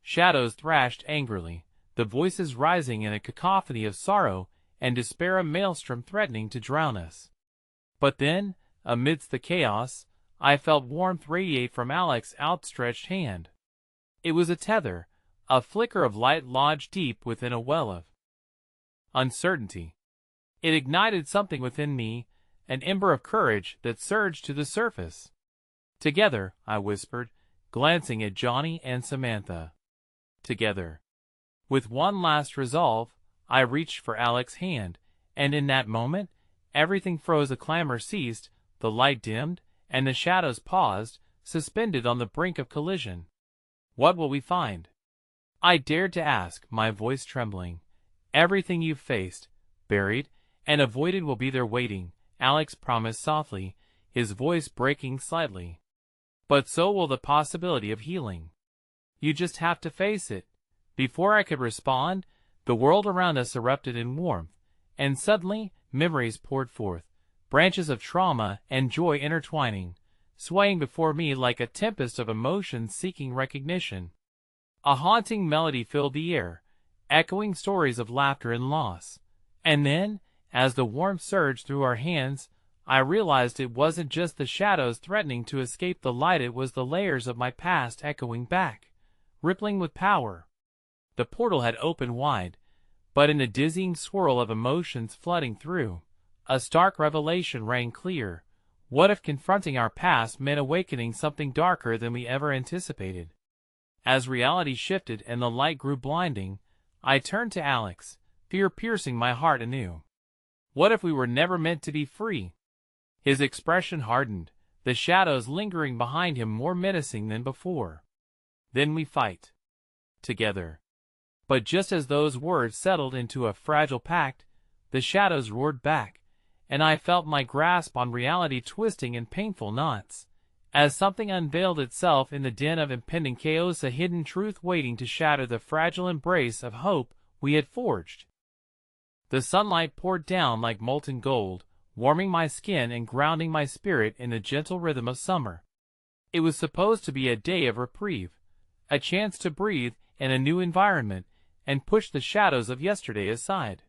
Shadows thrashed angrily, the voices rising in a cacophony of sorrow and despair, a maelstrom threatening to drown us. But then, amidst the chaos, I felt warmth radiate from Alex's outstretched hand. It was a tether, a flicker of light lodged deep within a well of uncertainty. It ignited something within me, an ember of courage that surged to the surface. Together, I whispered, glancing at Johnny and Samantha. Together. With one last resolve, I reached for Alex's hand, and in that moment, everything froze. The clamor ceased, the light dimmed, and the shadows paused, suspended on the brink of collision. What will we find? I dared to ask, my voice trembling. Everything you've faced, buried, and avoided will be there waiting, Alex promised softly, his voice breaking slightly. But so will the possibility of healing. You just have to face it. Before I could respond, the world around us erupted in warmth, and suddenly memories poured forth, branches of trauma and joy intertwining, swaying before me like a tempest of emotions seeking recognition. A haunting melody filled the air, echoing stories of laughter and loss. And then, as the warmth surged through our hands, I realized it wasn't just the shadows threatening to escape the light, it was the layers of my past echoing back, rippling with power. The portal had opened wide, but in the dizzying swirl of emotions flooding through, a stark revelation rang clear. What if confronting our past meant awakening something darker than we ever anticipated? As reality shifted and the light grew blinding, I turned to Alex, fear piercing my heart anew. What if we were never meant to be free? His expression hardened, the shadows lingering behind him more menacing than before. Then we fight. Together. But just as those words settled into a fragile pact, the shadows roared back, and I felt my grasp on reality twisting in painful knots, as something unveiled itself in the den of impending chaos, a hidden truth waiting to shatter the fragile embrace of hope we had forged. The sunlight poured down like molten gold, warming my skin and grounding my spirit in the gentle rhythm of summer. It was supposed to be a day of reprieve, a chance to breathe in a new environment and push the shadows of yesterday aside.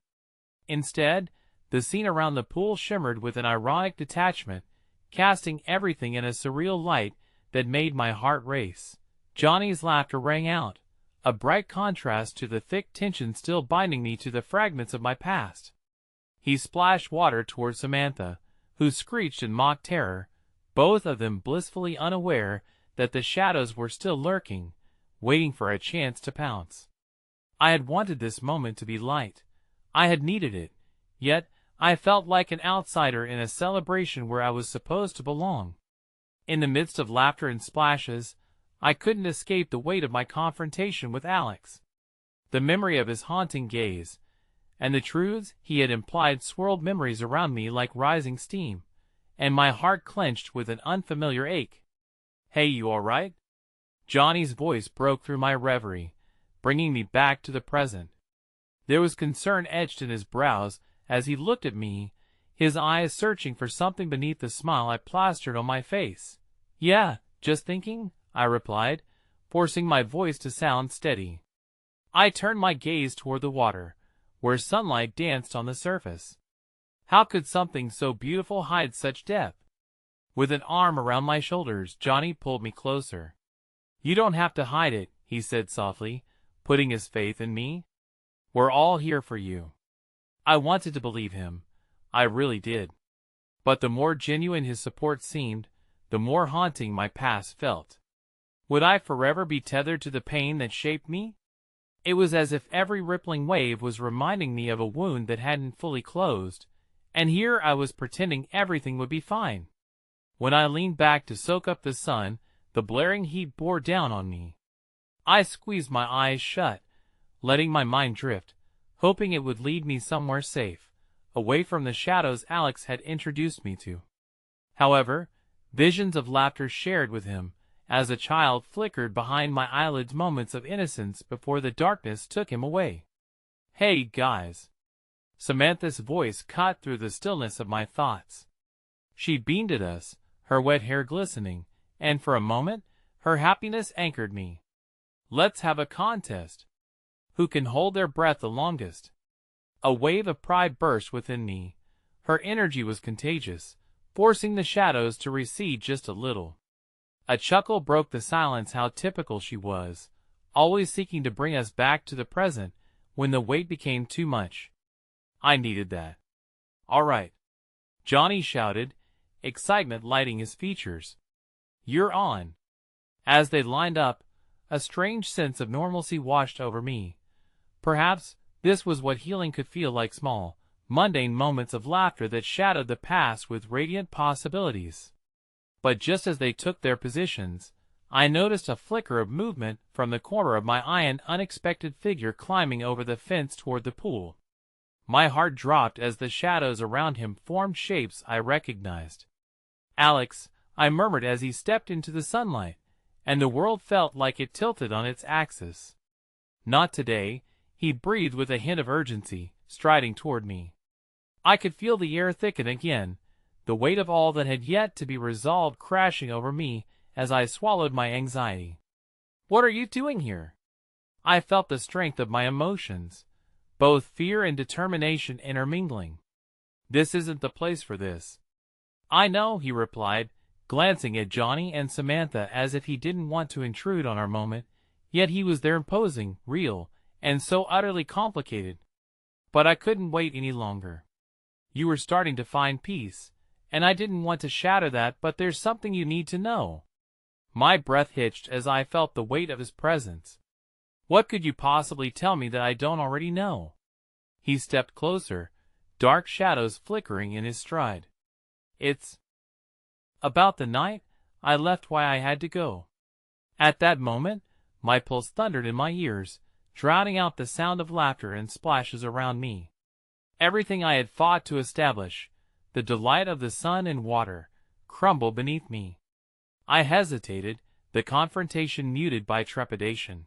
Instead, the scene around the pool shimmered with an ironic detachment, casting everything in a surreal light that made my heart race. Johnny's laughter rang out, a bright contrast to the thick tension still binding me to the fragments of my past. He splashed water toward Samantha, who screeched in mock terror, both of them blissfully unaware that the shadows were still lurking, waiting for a chance to pounce. I had wanted this moment to be light. I had needed it, yet I felt like an outsider in a celebration where I was supposed to belong. In the midst of laughter and splashes, I couldn't escape the weight of my confrontation with Alex. The memory of his haunting gaze, and the truths he had implied swirled memories around me like rising steam, and my heart clenched with an unfamiliar ache. "Hey, you all right?" Johnny's voice broke through my reverie, bringing me back to the present. There was concern etched in his brows as he looked at me, his eyes searching for something beneath the smile I plastered on my face. "Yeah, just thinking," I replied, forcing my voice to sound steady. I turned my gaze toward the water, where sunlight danced on the surface. How could something so beautiful hide such depth? With an arm around my shoulders, Johnny pulled me closer. "You don't have to hide it," he said softly, putting his faith in me. "We're all here for you." I wanted to believe him. I really did. But the more genuine his support seemed, the more haunting my past felt. Would I forever be tethered to the pain that shaped me? It was as if every rippling wave was reminding me of a wound that hadn't fully closed, and here I was pretending everything would be fine. When I leaned back to soak up the sun, the blaring heat bore down on me. I squeezed my eyes shut, letting my mind drift, hoping it would lead me somewhere safe, away from the shadows Alex had introduced me to. However, visions of laughter shared with him, as a child flickered behind my eyelids, moments of innocence before the darkness took him away. "Hey, guys." Samantha's voice cut through the stillness of my thoughts. She beamed at us, her wet hair glistening, and for a moment, her happiness anchored me. "Let's have a contest. Who can hold their breath the longest?" A wave of pride burst within me. Her energy was contagious, forcing the shadows to recede just a little. A chuckle broke the silence. How typical she was, always seeking to bring us back to the present when the weight became too much. I needed that. "All right," Johnny shouted, excitement lighting his features. "You're on." As they lined up, a strange sense of normalcy washed over me. Perhaps this was what healing could feel like, small, mundane moments of laughter that shadowed the past with radiant possibilities. But just as they took their positions, I noticed a flicker of movement from the corner of my eye, an unexpected figure climbing over the fence toward the pool. My heart dropped as the shadows around him formed shapes I recognized. "Alex," I murmured as he stepped into the sunlight, and the world felt like it tilted on its axis. "Not today," he breathed with a hint of urgency, striding toward me. I could feel the air thicken again, the weight of all that had yet to be resolved crashing over me as I swallowed my anxiety. "What are you doing here?" I felt the strength of my emotions, both fear and determination intermingling. "This isn't the place for this." "I know," he replied, glancing at Johnny and Samantha as if he didn't want to intrude on our moment, yet he was there, imposing, real, and so utterly complicated. But I couldn't wait any longer. "You were starting to find peace, and I didn't want to shatter that, but there's something you need to know." My breath hitched as I felt the weight of his presence. "What could you possibly tell me that I don't already know?" He stepped closer, dark shadows flickering in his stride. "It's about the night I left, why I had to go." At that moment, my pulse thundered in my ears, drowning out the sound of laughter and splashes around me. Everything I had fought to establish, the delight of the sun and water, crumbled beneath me. I hesitated, the confrontation muted by trepidation.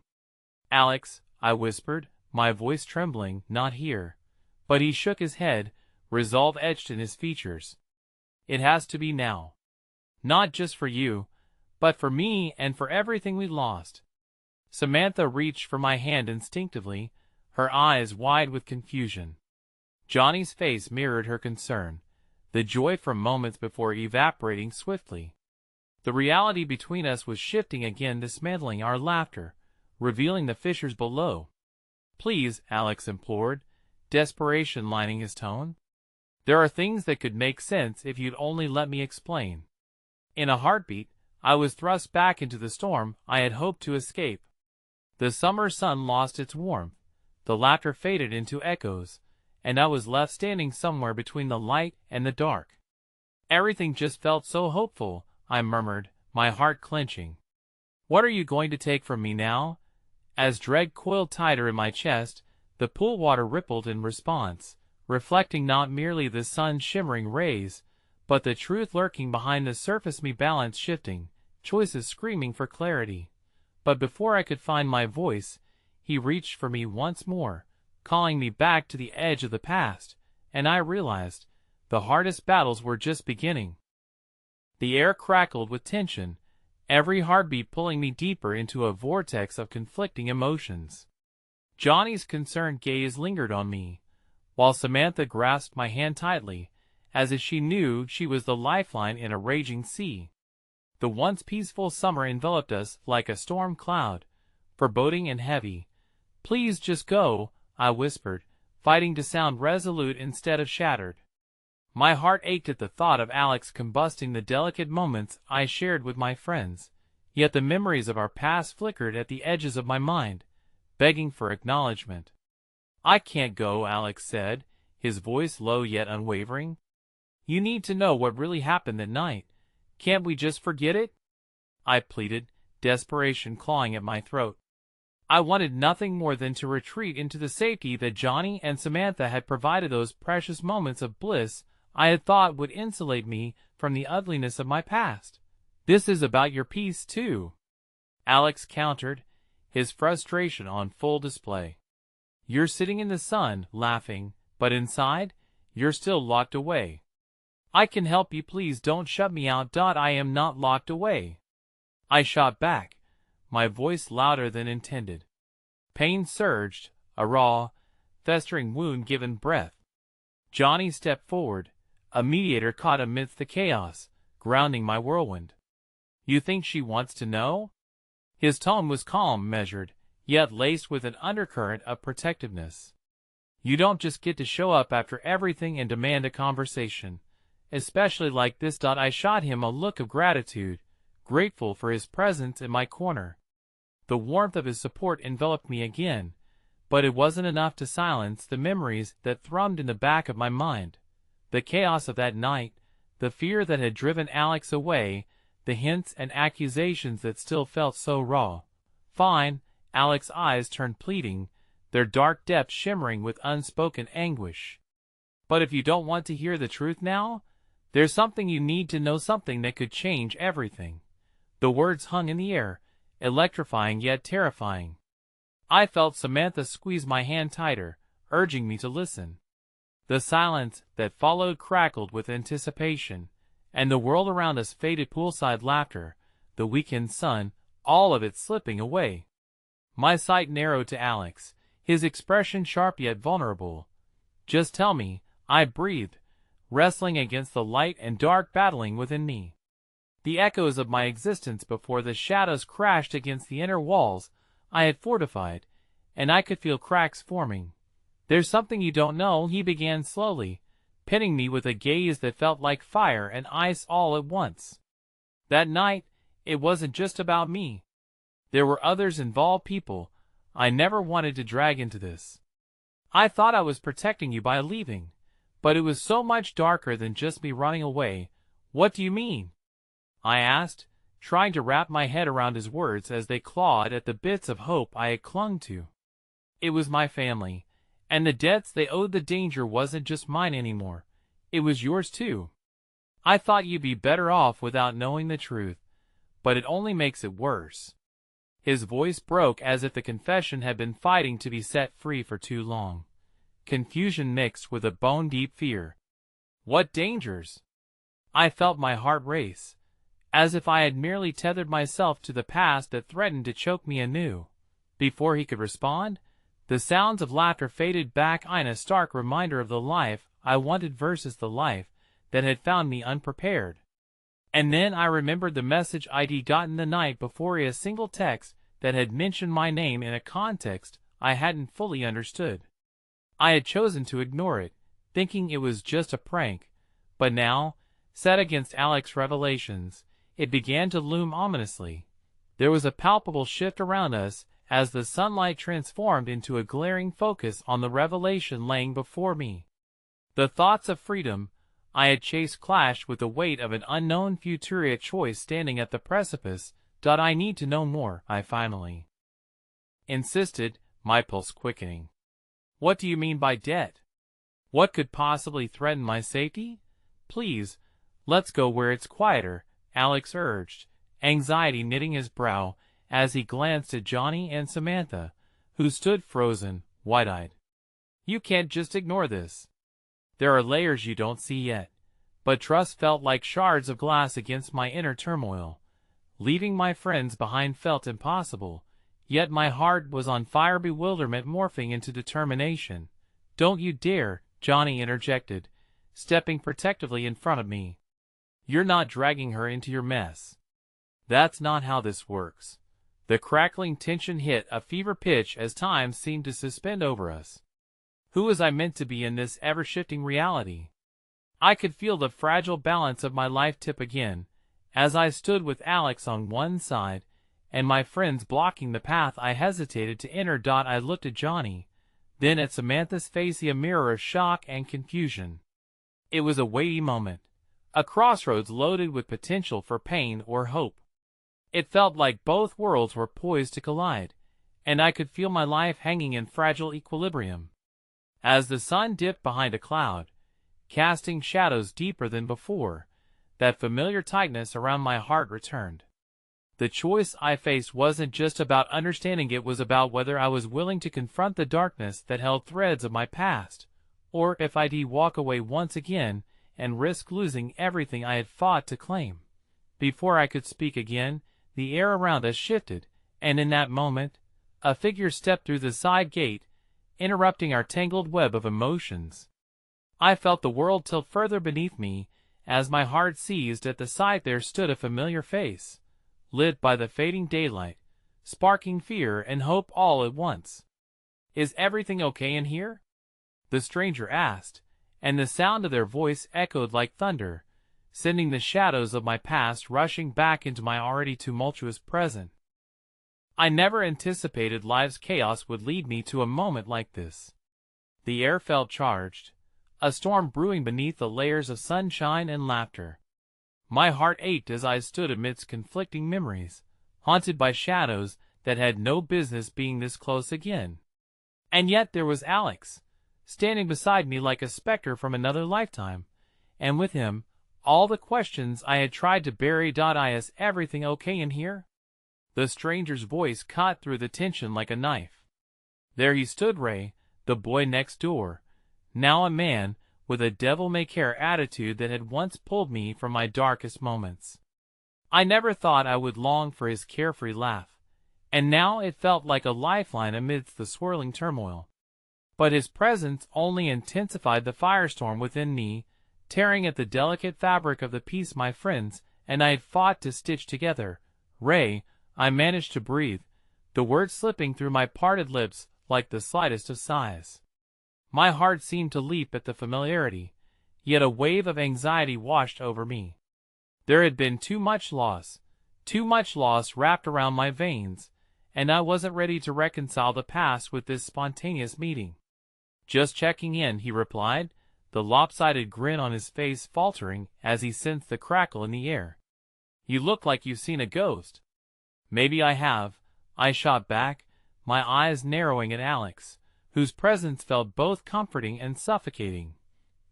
"Alex," I whispered, my voice trembling, "not here." But he shook his head, resolve etched in his features. "It has to be now. Not just for you, but for me and for everything we lost." Samantha reached for my hand instinctively, her eyes wide with confusion. Johnny's face mirrored her concern, the joy from moments before evaporating swiftly. The reality between us was shifting again, dismantling our laughter, revealing the fissures below. "Please," Alex implored, desperation lining his tone. "There are things that could make sense if you'd only let me explain." In a heartbeat, I was thrust back into the storm I had hoped to escape. The summer sun lost its warmth, the laughter faded into echoes, and I was left standing somewhere between the light and the dark. "Everything just felt so hopeful," I murmured, my heart clenching. "What are you going to take from me now?" As dread coiled tighter in my chest, the pool water rippled in response, reflecting not merely the sun's shimmering rays, but the truth lurking behind the surface, me balance shifting, choices screaming for clarity. But before I could find my voice, he reached for me once more, calling me back to the edge of the past, and I realized the hardest battles were just beginning. The air crackled with tension, every heartbeat pulling me deeper into a vortex of conflicting emotions. Johnny's concerned gaze lingered on me, while Samantha grasped my hand tightly, as if she knew she was the lifeline in a raging sea. The once peaceful summer enveloped us like a storm cloud, foreboding and heavy. "Please just go," I whispered, fighting to sound resolute instead of shattered. My heart ached at the thought of Alex combusting the delicate moments I shared with my friends, yet the memories of our past flickered at the edges of my mind, begging for acknowledgement. "I can't go," Alex said, his voice low yet unwavering. "You need to know what really happened that night. Can't we just forget it?" I pleaded, desperation clawing at my throat. I wanted nothing more than to retreat into the safety that Johnny and Samantha had provided. Those precious moments of bliss I had thought would insulate me from the ugliness of my past. "This is about your peace, too," Alex countered, his frustration on full display. "You're sitting in the sun, laughing, but inside, you're still locked away." "I can help you, please don't shut me out." "I am not locked away," I shot back, my voice louder than intended. Pain surged, a raw, festering wound given breath. Johnny stepped forward, a mediator caught amidst the chaos, grounding my whirlwind. "You think she wants to know?" His tone was calm, measured, yet laced with an undercurrent of protectiveness. "You don't just get to show up after everything and demand a conversation, especially like this." I shot him a look of gratitude, grateful for his presence in my corner. The warmth of his support enveloped me again, but it wasn't enough to silence the memories that thrummed in the back of my mind. The chaos of that night, the fear that had driven Alex away, the hints and accusations that still felt so raw. "Fine," Alex's eyes turned pleading, their dark depths shimmering with unspoken anguish. "But if you don't want to hear the truth now, there's something you need to know, something that could change everything." The words hung in the air, electrifying yet terrifying. I felt Samantha squeeze my hand tighter, urging me to listen. The silence that followed crackled with anticipation, and the world around us faded. Poolside laughter, the weekend sun, all of it slipping away. My sight narrowed to Alex, his expression sharp yet vulnerable. "Just tell me," I breathed, wrestling against the light and dark battling within me. The echoes of my existence before the shadows crashed against the inner walls I had fortified, and I could feel cracks forming. "There's something you don't know," he began slowly, pitting me with a gaze that felt like fire and ice all at once. "That night, it wasn't just about me. There were others involved, people I never wanted to drag into this. I thought I was protecting you by leaving, but it was so much darker than just me running away." "What do you mean?" I asked, trying to wrap my head around his words as they clawed at the bits of hope I had clung to. "It was my family, and the debts they owed. The danger wasn't just mine anymore, it was yours too. I thought you'd be better off without knowing the truth, but it only makes it worse." His voice broke as if the confession had been fighting to be set free for too long. Confusion mixed with a bone-deep fear. "What dangers?" I felt my heart race, as if I had merely tethered myself to the past that threatened to choke me anew. Before he could respond, the sounds of laughter faded back in a stark reminder of the life I wanted versus the life that had found me unprepared. And then I remembered the message I'd gotten the night before, a single text that had mentioned my name in a context I hadn't fully understood. I had chosen to ignore it, thinking it was just a prank, but now, set against Alex's revelations, it began to loom ominously. There was a palpable shift around us as the sunlight transformed into a glaring focus on the revelation laying before me. The thoughts of freedom I had chased clashed with the weight of an unknown future, a choice standing at the precipice. "I need to know more," I finally insisted, my pulse quickening. "What do you mean by debt? What could possibly threaten my safety? Please, let's go where it's quieter," Alex urged, anxiety knitting his brow as he glanced at Johnny and Samantha, who stood frozen, wide-eyed. "You can't just ignore this. There are layers you don't see yet." But trust felt like shards of glass against my inner turmoil. Leaving my friends behind felt impossible, yet my heart was on fire, bewilderment morphing into determination. "Don't you dare," Johnny interjected, stepping protectively in front of me. "You're not dragging her into your mess. That's not how this works." The crackling tension hit a fever pitch as time seemed to suspend over us. Who was I meant to be in this ever-shifting reality? I could feel the fragile balance of my life tip again, as I stood with Alex on one side, and my friends blocking the path I hesitated to enter. I looked at Johnny, then at Samantha's face, a mirror of shock and confusion. It was a weighty moment, a crossroads loaded with potential for pain or hope. It felt like both worlds were poised to collide, and I could feel my life hanging in fragile equilibrium. As the sun dipped behind a cloud, casting shadows deeper than before, that familiar tightness around my heart returned. The choice I faced wasn't just about understanding, it was about whether I was willing to confront the darkness that held threads of my past, or if I'd walk away once again and risk losing everything I had fought to claim. Before I could speak again, the air around us shifted, and in that moment, a figure stepped through the side gate, interrupting our tangled web of emotions. I felt the world tilt further beneath me as my heart seized at the sight. There stood a familiar face, lit by the fading daylight, sparking fear and hope all at once. "Is everything okay in here?" the stranger asked, and the sound of their voice echoed like thunder, sending the shadows of my past rushing back into my already tumultuous present. I never anticipated life's chaos would lead me to a moment like this. The air felt charged, a storm brewing beneath the layers of sunshine and laughter. My heart ached as I stood amidst conflicting memories, haunted by shadows that had no business being this close again. And yet there was Alex, standing beside me like a specter from another lifetime, and with him, all the questions I had tried to bury. "Is everything okay in here?" The stranger's voice cut through the tension like a knife. There he stood, Ray, the boy next door, now a man, with a devil-may-care attitude that had once pulled me from my darkest moments. I never thought I would long for his carefree laugh, and now it felt like a lifeline amidst the swirling turmoil. But his presence only intensified the firestorm within me, tearing at the delicate fabric of the piece my friends and I had fought to stitch together. "Ray," I managed to breathe, the words slipping through my parted lips like the slightest of sighs. My heart seemed to leap at the familiarity, yet a wave of anxiety washed over me. There had been too much loss wrapped around my veins, and I wasn't ready to reconcile the past with this spontaneous meeting. "Just checking in," he replied, the lopsided grin on his face faltering as he sensed the crackle in the air. "You look like you've seen a ghost." "Maybe I have," I shot back, my eyes narrowing at Alex, whose presence felt both comforting and suffocating.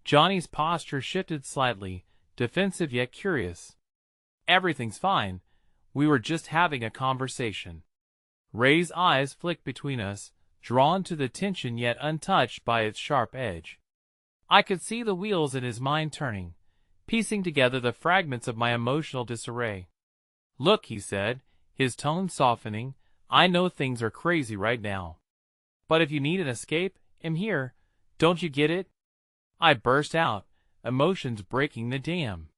Johnny's posture shifted slightly, defensive yet curious. "Everything's fine. We were just having a conversation." Ray's eyes flicked between us, drawn to the tension yet untouched by its sharp edge. I could see the wheels in his mind turning, piecing together the fragments of my emotional disarray. "Look," he said, his tone softening, "I know things are crazy right now. But if you need an escape, I'm here. Don't you get it?" I burst out, emotions breaking the dam.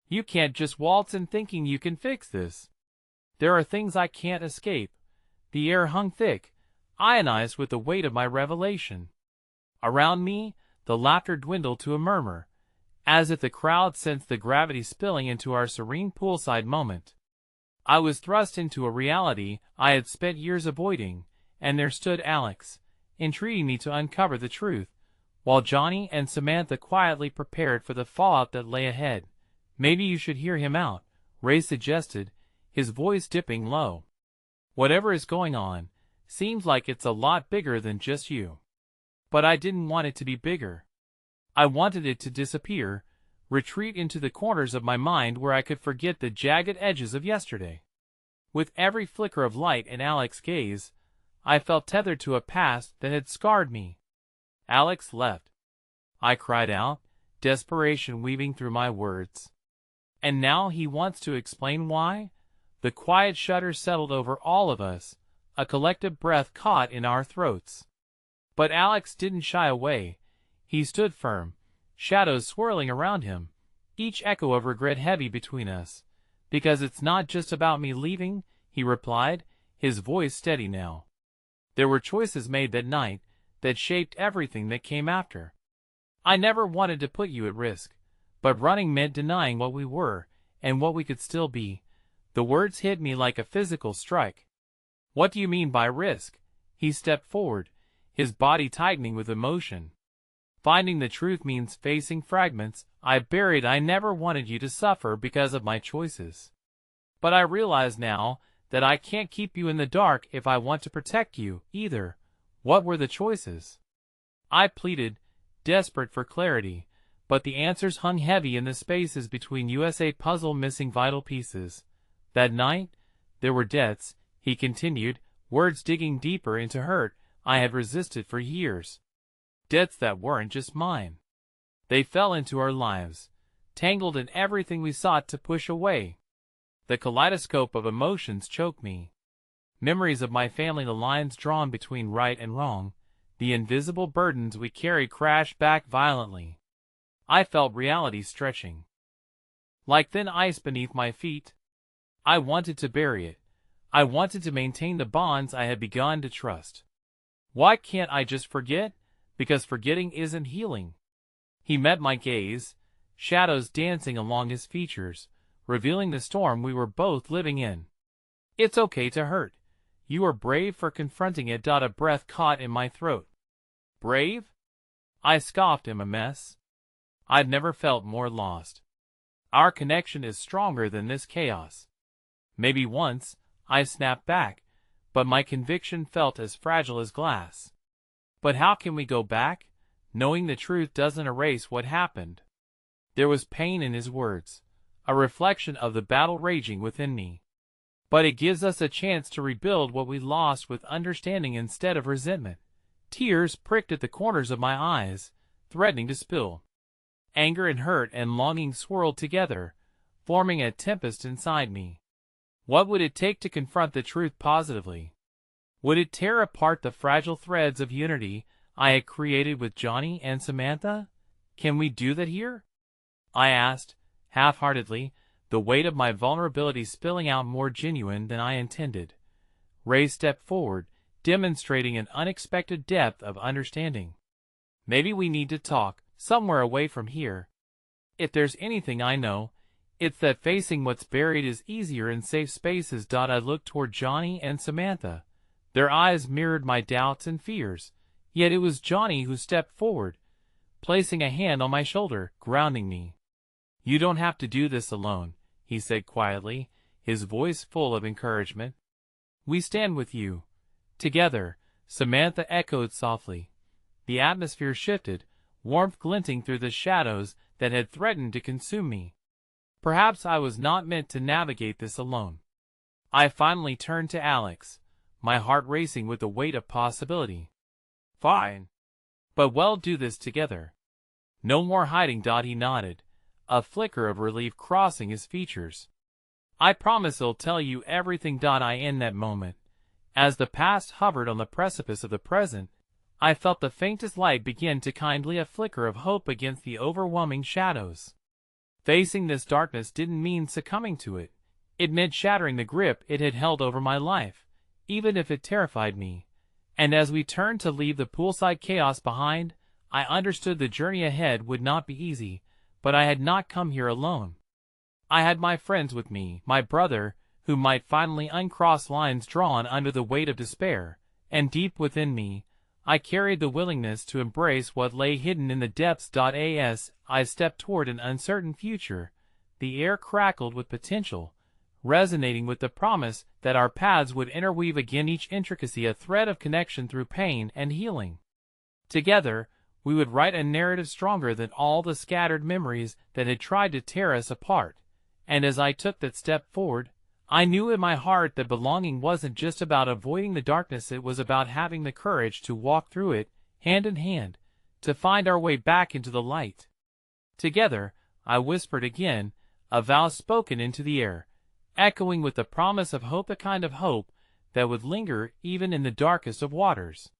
"You can't just waltz in thinking you can fix this. There are things I can't escape." The air hung thick, ionized with the weight of my revelation. Around me, the laughter dwindled to a murmur, as if the crowd sensed the gravity spilling into our serene poolside moment. I was thrust into a reality I had spent years avoiding, and there stood Alex, entreating me to uncover the truth, while Johnny and Samantha quietly prepared for the fallout that lay ahead. "Maybe you should hear him out," Ray suggested, his voice dipping low. "Whatever is going on, seems like it's a lot bigger than just you." But I didn't want it to be bigger. I wanted it to disappear, retreat into the corners of my mind where I could forget the jagged edges of yesterday. With every flicker of light in Alex's gaze, I felt tethered to a past that had scarred me. Alex left. I cried out, desperation weaving through my words. And now he wants to explain why? The quiet shudder settled over all of us, a collective breath caught in our throats. But Alex didn't shy away. He stood firm, shadows swirling around him, each echo of regret heavy between us. Because it's not just about me leaving, he replied, his voice steady now. There were choices made that night that shaped everything that came after. I never wanted to put you at risk, but running meant denying what we were and what we could still be. The words hit me like a physical strike. What do you mean by risk? He stepped forward, his body tightening with emotion. Finding the truth means facing fragments I buried. I never wanted you to suffer because of my choices. But I realize now that I can't keep you in the dark if I want to protect you, either. What were the choices? I pleaded, desperate for clarity, but the answers hung heavy in the spaces between us, a puzzle missing vital pieces. That night, there were deaths, he continued, words digging deeper into hurt I had resisted for years. Deaths that weren't just mine. They fell into our lives, tangled in everything we sought to push away. The kaleidoscope of emotions choked me. Memories of my family, the lines drawn between right and wrong, the invisible burdens we carried crashed back violently. I felt reality stretching, like thin ice beneath my feet. I wanted to bury it. I wanted to maintain the bonds I had begun to trust. Why can't I just forget? Because forgetting isn't healing. He met my gaze, shadows dancing along his features, revealing the storm we were both living in. It's okay to hurt. You are brave for confronting it. A breath caught in my throat. Brave? I scoffed him. A mess. I'd never felt more lost. Our connection is stronger than this chaos. Maybe once, I snapped back, but my conviction felt as fragile as glass. But how can we go back? Knowing the truth doesn't erase what happened. There was pain in his words, a reflection of the battle raging within me. But it gives us a chance to rebuild what we lost with understanding instead of resentment. Tears pricked at the corners of my eyes, threatening to spill. Anger and hurt and longing swirled together, forming a tempest inside me. What would it take to confront the truth positively? Would it tear apart the fragile threads of unity I had created with Johnny and Samantha? Can we do that here? I asked, half-heartedly, the weight of my vulnerability spilling out more genuine than I intended. Ray stepped forward, demonstrating an unexpected depth of understanding. Maybe we need to talk, somewhere away from here. If there's anything I know, it's that facing what's buried is easier in safe spaces. I looked toward Johnny and Samantha. Their eyes mirrored my doubts and fears, yet it was Johnny who stepped forward, placing a hand on my shoulder, grounding me. You don't have to do this alone, he said quietly, his voice full of encouragement. We stand with you. Together, Samantha echoed softly. The atmosphere shifted, warmth glinting through the shadows that had threatened to consume me. Perhaps I was not meant to navigate this alone. I finally turned to Alex, my heart racing with the weight of possibility. Fine. But we'll do this together. No more hiding. He nodded, a flicker of relief crossing his features. I promise I'll tell you everything. In that moment, as the past hovered on the precipice of the present, I felt the faintest light begin to kindle, a flicker of hope against the overwhelming shadows. Facing this darkness didn't mean succumbing to it. It meant shattering the grip it had held over my life, even if it terrified me. And as we turned to leave the poolside chaos behind, I understood the journey ahead would not be easy, but I had not come here alone. I had my friends with me, my brother, who might finally uncross lines drawn under the weight of despair, and deep within me, I carried the willingness to embrace what lay hidden in the depths. As I stepped toward an uncertain future, the air crackled with potential, resonating with the promise that our paths would interweave again, each intricacy a thread of connection through pain and healing. Together, we would write a narrative stronger than all the scattered memories that had tried to tear us apart. And as I took that step forward, I knew in my heart that belonging wasn't just about avoiding the darkness, it was about having the courage to walk through it, hand in hand, to find our way back into the light. Together, I whispered again, a vow spoken into the air, echoing with the promise of hope, a kind of hope that would linger even in the darkest of waters.